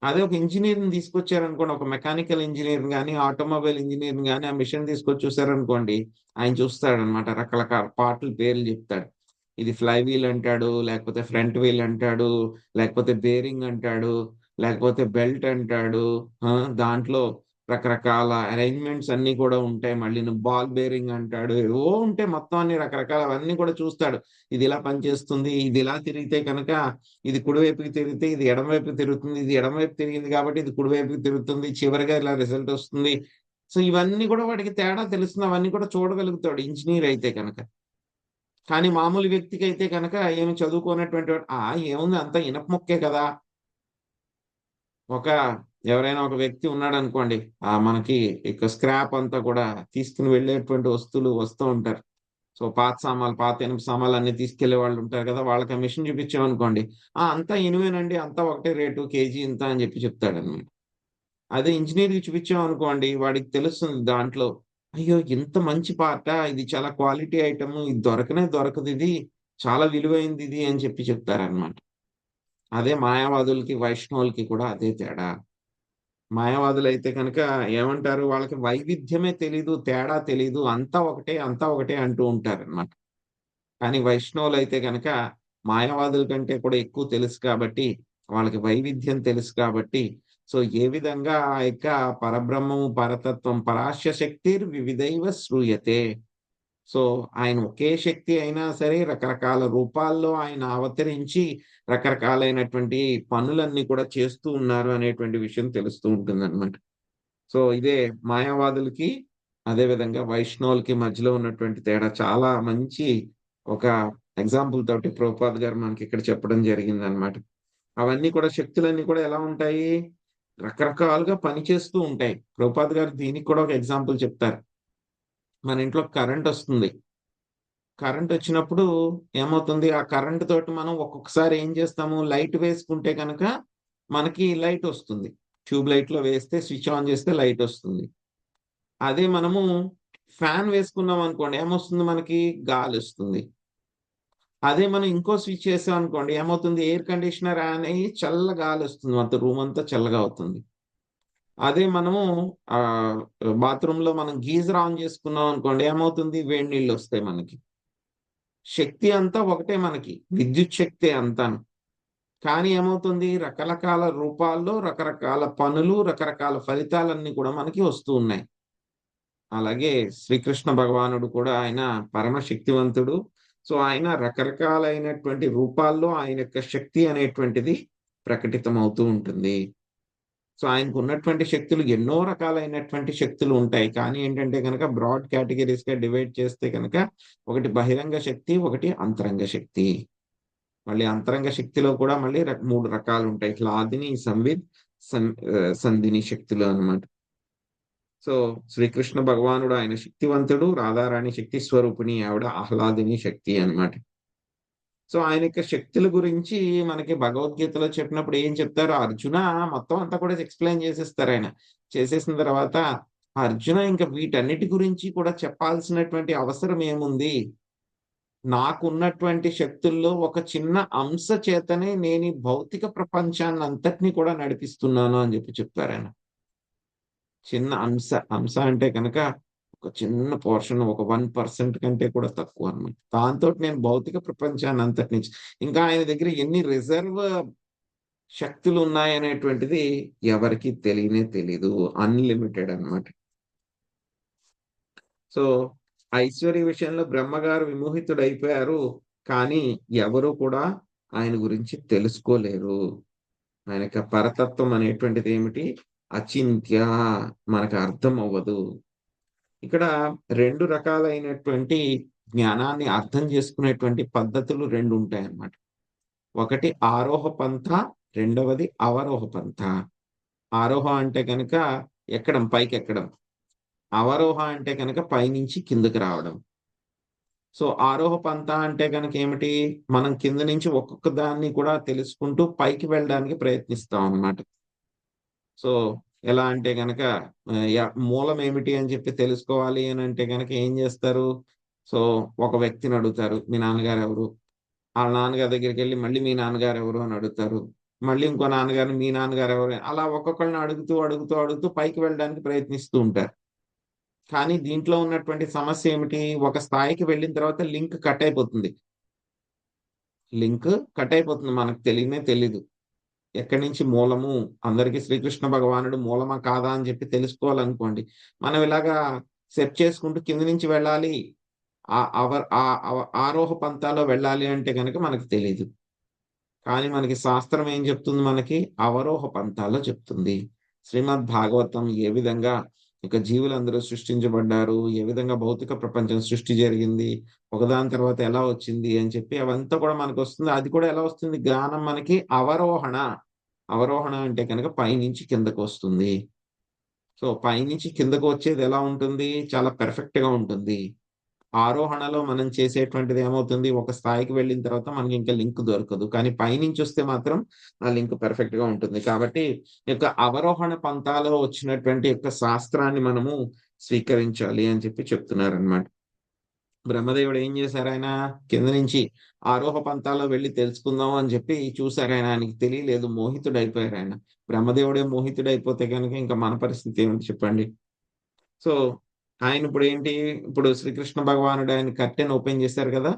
అదే ఒక ఇంజనీర్ని తీసుకొచ్చారనుకోండి, ఒక మెకానికల్ ఇంజనీర్ కానీ ఆటోమొబైల్ ఇంజనీర్ కానీ ఆ మిషన్ తీసుకొచ్చి చూసారనుకోండి, ఆయన చూస్తాడనమాట, రకరకాల పార్ట్ల పేర్లు చెప్తాడు. ఇది ఫ్లై వీల్ అంటాడు, లేకపోతే ఫ్రంట్ వీల్ అంటాడు, లేకపోతే బేరింగ్ అంటాడు, లేకపోతే బెల్ట్ అంటాడు, దాంట్లో రకరకాల అరేంజ్మెంట్స్ అన్ని కూడా ఉంటాయి. మళ్ళీ బాల్ బేరింగ్ అంటాడు, ఏవో ఉంటాయి, మొత్తం అన్ని రకరకాల అవన్నీ కూడా చూస్తాడు. ఇది ఇలా పనిచేస్తుంది, ఇది ఇలా తిరిగితే కనుక ఇది కుడివైపుకి తిరిగితే ఇది ఎడమవైపుకి తిరుగుతుంది, ఇది ఎడమవైపు తిరిగింది కాబట్టి ఇది కుడివైపుకి తిరుగుతుంది, చివరిగా ఇలా రిజల్ట్ వస్తుంది. సో ఇవన్నీ కూడా వాడికి తేడా తెలుస్తుంది, అవన్నీ కూడా చూడగలుగుతాడు ఇంజనీర్ అయితే కనుక. కానీ మామూలు వ్యక్తికి అయితే కనుక ఏమి చదువుకోనటువంటి వాడు, ఏముంది అంత ఇనప మొక్కే కదా. ఎవరైనా ఒక వ్యక్తి ఉన్నాడు అనుకోండి, మనకి ఇక స్క్రాప్ అంతా కూడా తీసుకుని వెళ్ళేటువంటి వస్తువులు వస్తూ ఉంటారు. సో పాత ఇనుప సామాన్లు అన్ని తీసుకెళ్లే వాళ్ళు ఉంటారు కదా, వాళ్ళకి ఆ మిషన్ చూపించామనుకోండి, అంతా ఇనువేనండి, అంతా ఒకటే రేటు, కేజీ ఇంత అని చెప్తాడు అనమాట. అదే ఇంజనీర్కి చూపించామనుకోండి, వాడికి తెలుస్తుంది దాంట్లో, అయ్యో ఇంత మంచి పార్టా, ఇది చాలా క్వాలిటీ ఐటమ్, ఇది దొరకదు, ఇది చాలా విలువైంది ఇది అని చెప్తారనమాట. అదే మాయావాదులకి వైష్ణవులకి కూడా అదే తేడా. మాయావాదులు అయితే కనుక ఏమంటారు, వాళ్ళకి వైవిధ్యమే తెలీదు, తేడా తెలీదు, అంతా ఒకటే అంటూ ఉంటారు అనమాట. కానీ వైష్ణవులు అయితే కనుక మాయావాదుల కంటే కూడా ఎక్కువ తెలుసు కాబట్టి, వాళ్ళకి వైవిధ్యం తెలుసు కాబట్టి, సో ఏ విధంగా ఆ యొక్క పరబ్రహ్మము, పరతత్వం, పరాస్య శక్తి వివిధైవ శ్రూయతే. సో ఆయన ఒకే శక్తి అయినా సరే రకరకాల రూపాల్లో ఆయన అవతరించి రకరకాలైనటువంటి పనులన్నీ కూడా చేస్తూ ఉన్నారు అనేటువంటి విషయం తెలుస్తూ ఉంటుంది అనమాట. సో ఇదే మాయావాదులకి అదే విధంగా వైష్ణవులకి మధ్యలో ఉన్నటువంటి తేడా. చాలా మంచి ఒక ఎగ్జాంపుల్ తోటి ప్రభుపాద్ గారు మనకి ఇక్కడ చెప్పడం జరిగింది అనమాట. అవన్నీ కూడా శక్తులన్నీ కూడా ఎలా ఉంటాయి, రకరకాలుగా పనిచేస్తూ ఉంటాయి. ప్రభుపాద్ గారు దీనికి కూడా ఒక ఎగ్జాంపుల్ చెప్తారు. మన ఇంట్లో కరెంట్ వస్తుంది, కరెంట్ వచ్చినప్పుడు ఏమవుతుంది, ఆ కరెంట్ తోటి మనం ఒక్కొక్కసారి ఏం చేస్తాము, లైట్ వేసుకుంటే కనుక మనకి లైట్ వస్తుంది. ట్యూబ్ లైట్ లో వేస్తే, స్విచ్ ఆన్ చేస్తే లైట్ వస్తుంది. అదే మనము ఫ్యాన్ వేసుకున్నాం అనుకోండి, ఏమొస్తుంది, మనకి గాలి వస్తుంది. అదే మనం ఇంకో స్విచ్ చేసాం అనుకోండి, ఏమవుతుంది, ఎయిర్ కండిషనర్ ఆన్ అయ్యి చల్ల గాలి వస్తుంది, మొత్తం రూమ్ అంతా చల్లగా అవుతుంది. అదే మనము బాత్రూమ్ లో మనం గీజర్ ఆన్ చేసుకున్నాం అనుకోండి, ఏమవుతుంది, వేడి నీళ్ళు వస్తాయి మనకి. శక్తి అంతా ఒకటే మనకి, విద్యుత్ శక్తి అంతాను. కానీ ఏమవుతుంది, రకరకాల రూపాల్లో రకరకాల పనులు, రకరకాల ఫలితాలన్నీ కూడా మనకి వస్తూ ఉన్నాయి. అలాగే శ్రీకృష్ణ భగవానుడు కూడా ఆయన పరమ శక్తివంతుడు. సో ఆయన రకరకాలైనటువంటి రూపాల్లో ఆయన యొక్క శక్తి అనేటువంటిది ప్రకటితమవుతూ ఉంటుంది. సో ఆయనకు ఉన్నటువంటి శక్తులు ఎన్నో రకాలైనటువంటి శక్తులు ఉంటాయి. కానీ ఏంటంటే కనుక బ్రాడ్ కేటగిరీస్ గా డివైడ్ చేస్తే కనుక ఒకటి బహిరంగ శక్తి, ఒకటి అంతరంగ శక్తి. మళ్ళీ అంతరంగ శక్తిలో కూడా మళ్ళీ 3 రకాలు ఉంటాయి, హ్లాదిని, సంవిద్, సంధిని శక్తులు అన్నమాట. సో శ్రీకృష్ణ భగవానుడు ఆయన శక్తివంతుడు, రాధారాణి శక్తి స్వరూపిణి, ఆవిడ ఆహ్లాదిని శక్తి అన్నమాట. సో ఆయన యొక్క శక్తుల గురించి మనకి భగవద్గీతలో చెప్పినప్పుడు ఏం చెప్తారు, అర్జున మొత్తం అంతా కూడా ఎక్స్ప్లెయిన్ చేసేస్తారు. ఆయన చేసేసిన తర్వాత అర్జున ఇంకా వీటన్నిటి గురించి కూడా చెప్పాల్సినటువంటి అవసరం ఏముంది, నాకున్నటువంటి శక్తుల్లో ఒక చిన్న అంశ చేతనే నేను ఈ భౌతిక ప్రపంచాన్ని అంతటినీ కూడా నడిపిస్తున్నాను అని చెప్తారు ఆయన. చిన్న అంశ అంటే కనుక ఒక చిన్న పోర్షన్, ఒక 1% కంటే కూడా తక్కువ అన్నమాట. దాంతో నేను భౌతిక ప్రపంచాన్ని అంతటి నుంచి, ఇంకా ఆయన దగ్గర ఎన్ని రిజర్వ్ శక్తులు ఉన్నాయనేటువంటిది ఎవరికి తెలీదు, అన్లిమిటెడ్ అన్నమాట. సో ఐశ్వర్య విషయంలో బ్రహ్మగారు విమోహితుడు అయిపోయారు, కానీ ఎవరు కూడా ఆయన గురించి తెలుసుకోలేరు. ఆయన యొక్క పరతత్వం అనేటువంటిది ఏమిటి, అచింత్య, మనకు అర్థం అవ్వదు. ఇక్కడ 2 రకాలైనటువంటి జ్ఞానాన్ని అర్థం చేసుకునేటువంటి పద్ధతులు 2 ఉంటాయి అన్నమాట. ఒకటి ఆరోహ పంథ, రెండవది అవరోహ పంథ. ఆరోహ అంటే కనుక ఎక్కడం, పైకి ఎక్కడం. అవరోహ అంటే కనుక పైనుంచి కిందకి రావడం. సో ఆరోహ పంథ అంటే కనుక ఏమిటి, మనం కింద నుంచి ఒక్కొక్క దాన్ని కూడా తెలుసుకుంటూ పైకి వెళ్ళడానికి ప్రయత్నిస్తాం అన్నమాట. సో ఎలా అంటే కనుక మూలం ఏమిటి అని చెప్పి తెలుసుకోవాలి అని అంటే కనుక ఏం చేస్తారు, సో ఒక వ్యక్తిని అడుగుతారు, మీ నాన్నగారు ఎవరు, ఆ నాన్నగారి దగ్గరికి వెళ్ళి మళ్ళీ మీ నాన్నగారు ఎవరు అని అడుగుతారు, మళ్ళీ ఇంకో నాన్నగారు మీ నాన్నగారు ఎవరు, అలా ఒక్కొక్కరిని అడుగుతూ పైకి వెళ్ళడానికి ప్రయత్నిస్తూ ఉంటారు. కానీ దీంట్లో ఉన్నటువంటి సమస్య ఏమిటి, ఒక స్థాయికి వెళ్ళిన తర్వాత లింక్ కట్ అయిపోతుంది, మనకు తెలీదు. ఎక్కడి నుంచి మూలము, అందరికీ శ్రీకృష్ణ భగవానుడు మూలమా కాదా అని చెప్పి తెలుసుకోవాలనుకోండి, మనం ఇలాగా సెర్చ్ చేసుకుంటూ కింద నుంచి వెళ్ళాలి, ఆరోహ పంతాలో వెళ్ళాలి అంటే కనుక మనకు తెలియదు. కానీ మనకి శాస్త్రం ఏం చెప్తుంది? మనకి అవరోహ పంతాలో చెప్తుంది. శ్రీమద్ భాగవతం ఏ విధంగా ఇక జీవులందరూ సృష్టించబడ్డారు, ఏ విధంగా భౌతిక ప్రపంచం సృష్టి జరిగింది, ఒకదాని తర్వాత ఎలా వచ్చింది అని చెప్పి అవంతా కూడా మనకు వస్తుంది. అది కూడా ఎలా వస్తుంది? జ్ఞానం మనకి అవరోహణ. అవరోహణ అంటే కనుక పైనుంచి కిందకు వస్తుంది. సో పైనుంచి కిందకు వచ్చేది ఎలా ఉంటుంది? చాలా పెర్ఫెక్ట్ గా ఉంటుంది. ఆరోహణలో మనం చేసేటువంటిది ఏమవుతుంది? ఒక స్థాయికి వెళ్ళిన తర్వాత మనకి ఇంకా లింక్ దొరకదు. కానీ పైనుంచి వస్తే మాత్రం ఆ లింక్ పెర్ఫెక్ట్ గా ఉంటుంది. కాబట్టి ఈ యొక్క అవరోహణ పంతాలో వచ్చినటువంటి యొక్క శాస్త్రాన్ని మనము స్వీకరించాలి అని చెప్పి చెప్తున్నారు అనమాట. బ్రహ్మదేవుడు ఏం చేశారు? ఆయన కింద నుంచి ఆరోహ పంతాలో వెళ్ళి తెలుసుకుందాం అని చెప్పి చూశారు. ఆయనకి తెలియలేదు, మోహితుడైపోయారు ఆయన. బ్రహ్మదేవుడే మోహితుడైపోతే కనుక ఇంకా మన పరిస్థితి ఏమిటి చెప్పండి? సో ఆయన ఇప్పుడు ఏంటి? ఇప్పుడు శ్రీకృష్ణ భగవానుడు ఆయన కర్టెన్ ఓపెన్ చేశారు కదా.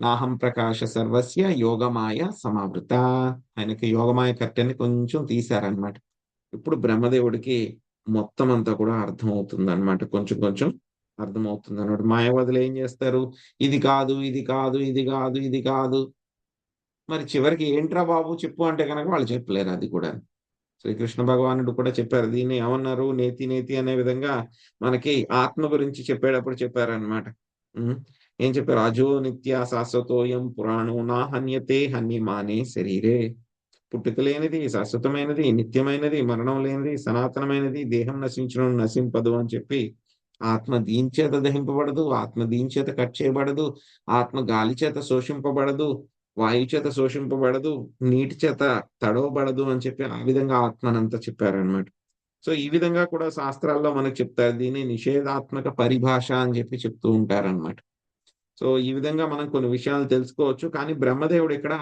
నాహం ప్రకాశ సర్వస్య యోగమాయ సమావృత. ఆయనకి యోగమాయ కర్టెన్ కొంచెం తీశారనమాట. ఇప్పుడు బ్రహ్మదేవుడికి మొత్తం అంతా కూడా అర్థమవుతుంది అనమాట. కొంచెం కొంచెం అర్థమవుతుంది అన్నమాట. మాయావదులు ఏం చేస్తారు? ఇది కాదు, ఇది కాదు, ఇది కాదు, ఇది కాదు. మరి చివరికి ఏంట్రా బాబు చెప్పు అంటే కనుక వాళ్ళు చెప్పలేరు. అది కూడా శ్రీకృష్ణ భగవానుడు కూడా చెప్పారు. దీన్ని ఏమన్నారు? నేతి నేతి అనే విధంగా మనకి ఆత్మ గురించి చెప్పేటప్పుడు చెప్పారనమాట. ఏం చెప్పారు? అజో నిత్య శాశ్వతోయం పురాణో నా హన్యతే హన్యమానే శరీరే. పుట్టుక లేనిది, శాశ్వతమైనది, నిత్యమైనది, మరణం లేనిది, సనాతనమైనది, దేహం నశించడం నశింపదు అని చెప్పి ఆత్మ దీని చేత దహింపబడదు, ఆత్మ దీని చేత కట్ చేయబడదు, ఆత్మ గాలి చేత శోషింపబడదు, వాయు చేత శోషింపబడదు, నీటి చేత తడవబడదు అని చెప్పి ఆ విధంగా ఆత్మనంతా చెప్పారనమాట. సో ఈ విధంగా కూడా శాస్త్రాల్లో మనకు చెప్తారు. దీన్ని నిషేధాత్మక పరిభాష అని చెప్పి చెప్తూ ఉంటారనమాట. సో ఈ విధంగా మనం కొన్ని విషయాలు తెలుసుకోవచ్చు. కానీ బ్రహ్మదేవుడు ఇక్కడ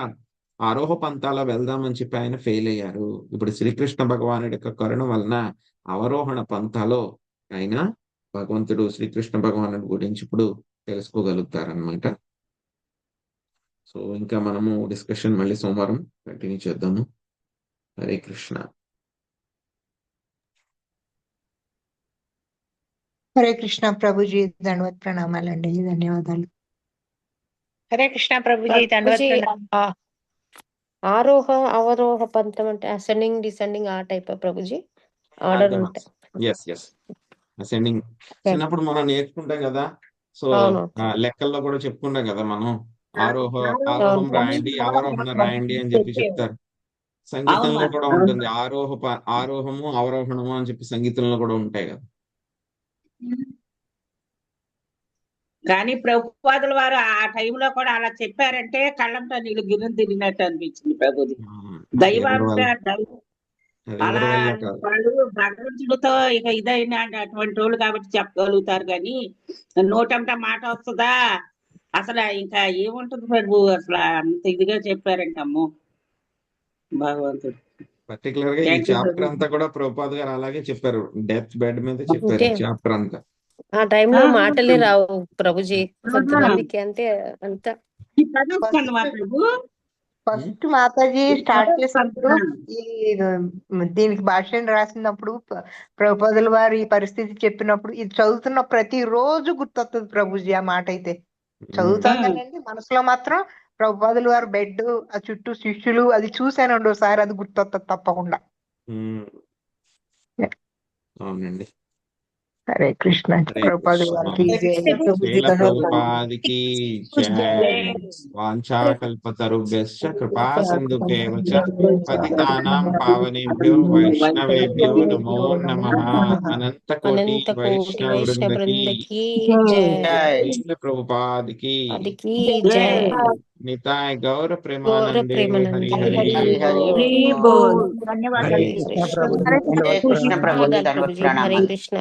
ఆరోహ పంతాలో వెళ్దామని చెప్పి ఆయన ఫెయిల్ అయ్యారు. ఇప్పుడు శ్రీకృష్ణ భగవానుడి యొక్క కరుణ వలన అవరోహణ పంతాలో ఆయన భగవంతుడు శ్రీకృష్ణ భగవానుడి గురించి ఇప్పుడు తెలుసుకోగలుగుతారనమాట. సో ఇంకా మనము డిస్కషన్ మళ్ళీ సోమవారం కంటిన్యూ చేద్దాము. హరే కృష్ణ. హరే కృష్ణ ప్రభుజీ, దండవత్ ప్రణామాలండి. ధన్యవాదాలు. హరే కృష్ణ ప్రభుజీ, దండవత్ ప్రణామాలు. ఆరోహ అవరోహ పంతం అంటే అసెండింగ్ డిసెండింగ్ ఆ టైప్ ప్రభుజీ ఆర్డర్ ఉంటాయి. అసెండింగ్ చిన్నప్పుడు మనం నేర్చుకుంటాం కదా. సో లెక్కల్లో కూడా చెప్పుకుంటాం కదా మనం. ఆరోహం రాయండి, అవరోహణ రాయండి అని చెప్పి చెప్తారు. సంగీతంలో కూడా ఉంటుంది ఆరోహము అవరోహణము అని చెప్పి సంగీతంలో కూడా ఉంటాయి కదా. కానీ ప్రభుపాదుల వారు ఆ టైంలో కూడా అలా చెప్పారంటే కళ్ళంతో నీళ్ళు గిన్నె తిరిగినట్టు అనిపించింది ప్రభుది. అలా వాళ్ళు భగవంతుడితో ఇక ఇదైన అటువంటి వాళ్ళు కాబట్టి చెప్పగలుగుతారు. కానీ నోటంట మాట వస్తుందా? అసలు ఇంకా ఏముంటుంది ప్రభు? అసలు అంత ఇదిగా చెప్పారంటే అమ్మో భగవంతుడు. పర్టికులర్ గా ఈ చాప్టర్ అంతా కూడా ప్రభుపాద్ గారు అలాగే చెప్పారు. డెత్ బెడ్ మీద చెప్పారు చాప్టర్ అంతా. ఆ టైంలో మాటలే రావు ప్రభుజీ కొంతమందికి. అంటే అంత ఫస్ట్ మాతాజీ స్టార్ట్ చేసినప్పుడు ఈ దీనికి భాష్యం రాసినప్పుడు ప్రభుపాదుల వారు ఈ పరిస్థితి చెప్పినప్పుడు ఇది చదువుతున్న ప్రతి రోజు గుర్తొస్తుంది ప్రభుజీ. ఆ మాట అయితే చదువుతాం కదండి, మనసులో మాత్రం ప్రభుపాదుల వారు బెడ్, ఆ చుట్టూ శిష్యులు అది చూశానండి ఒకసారి, అది గుర్తొస్తుంది తప్పకుండా. అవునండి. హరే కృష్ణ. ప్రభుపాదుల వారికి ప్రభుపాదికి జై. వాంఛాకల్పతరుభ్యశ్చ కృపా సింధుభ్యేవ చ పతితానాం పావనేభ్యో వైష్ణవేభ్యో నమో నమః. అనంత కోటి వైష్ణవ వృందకి జై. ప్రభుపాదికి జై. నితాయ్ గౌర ప్రేమానందే హరి హరి. ధన్యవాదాలు. హరే కృష్ణ.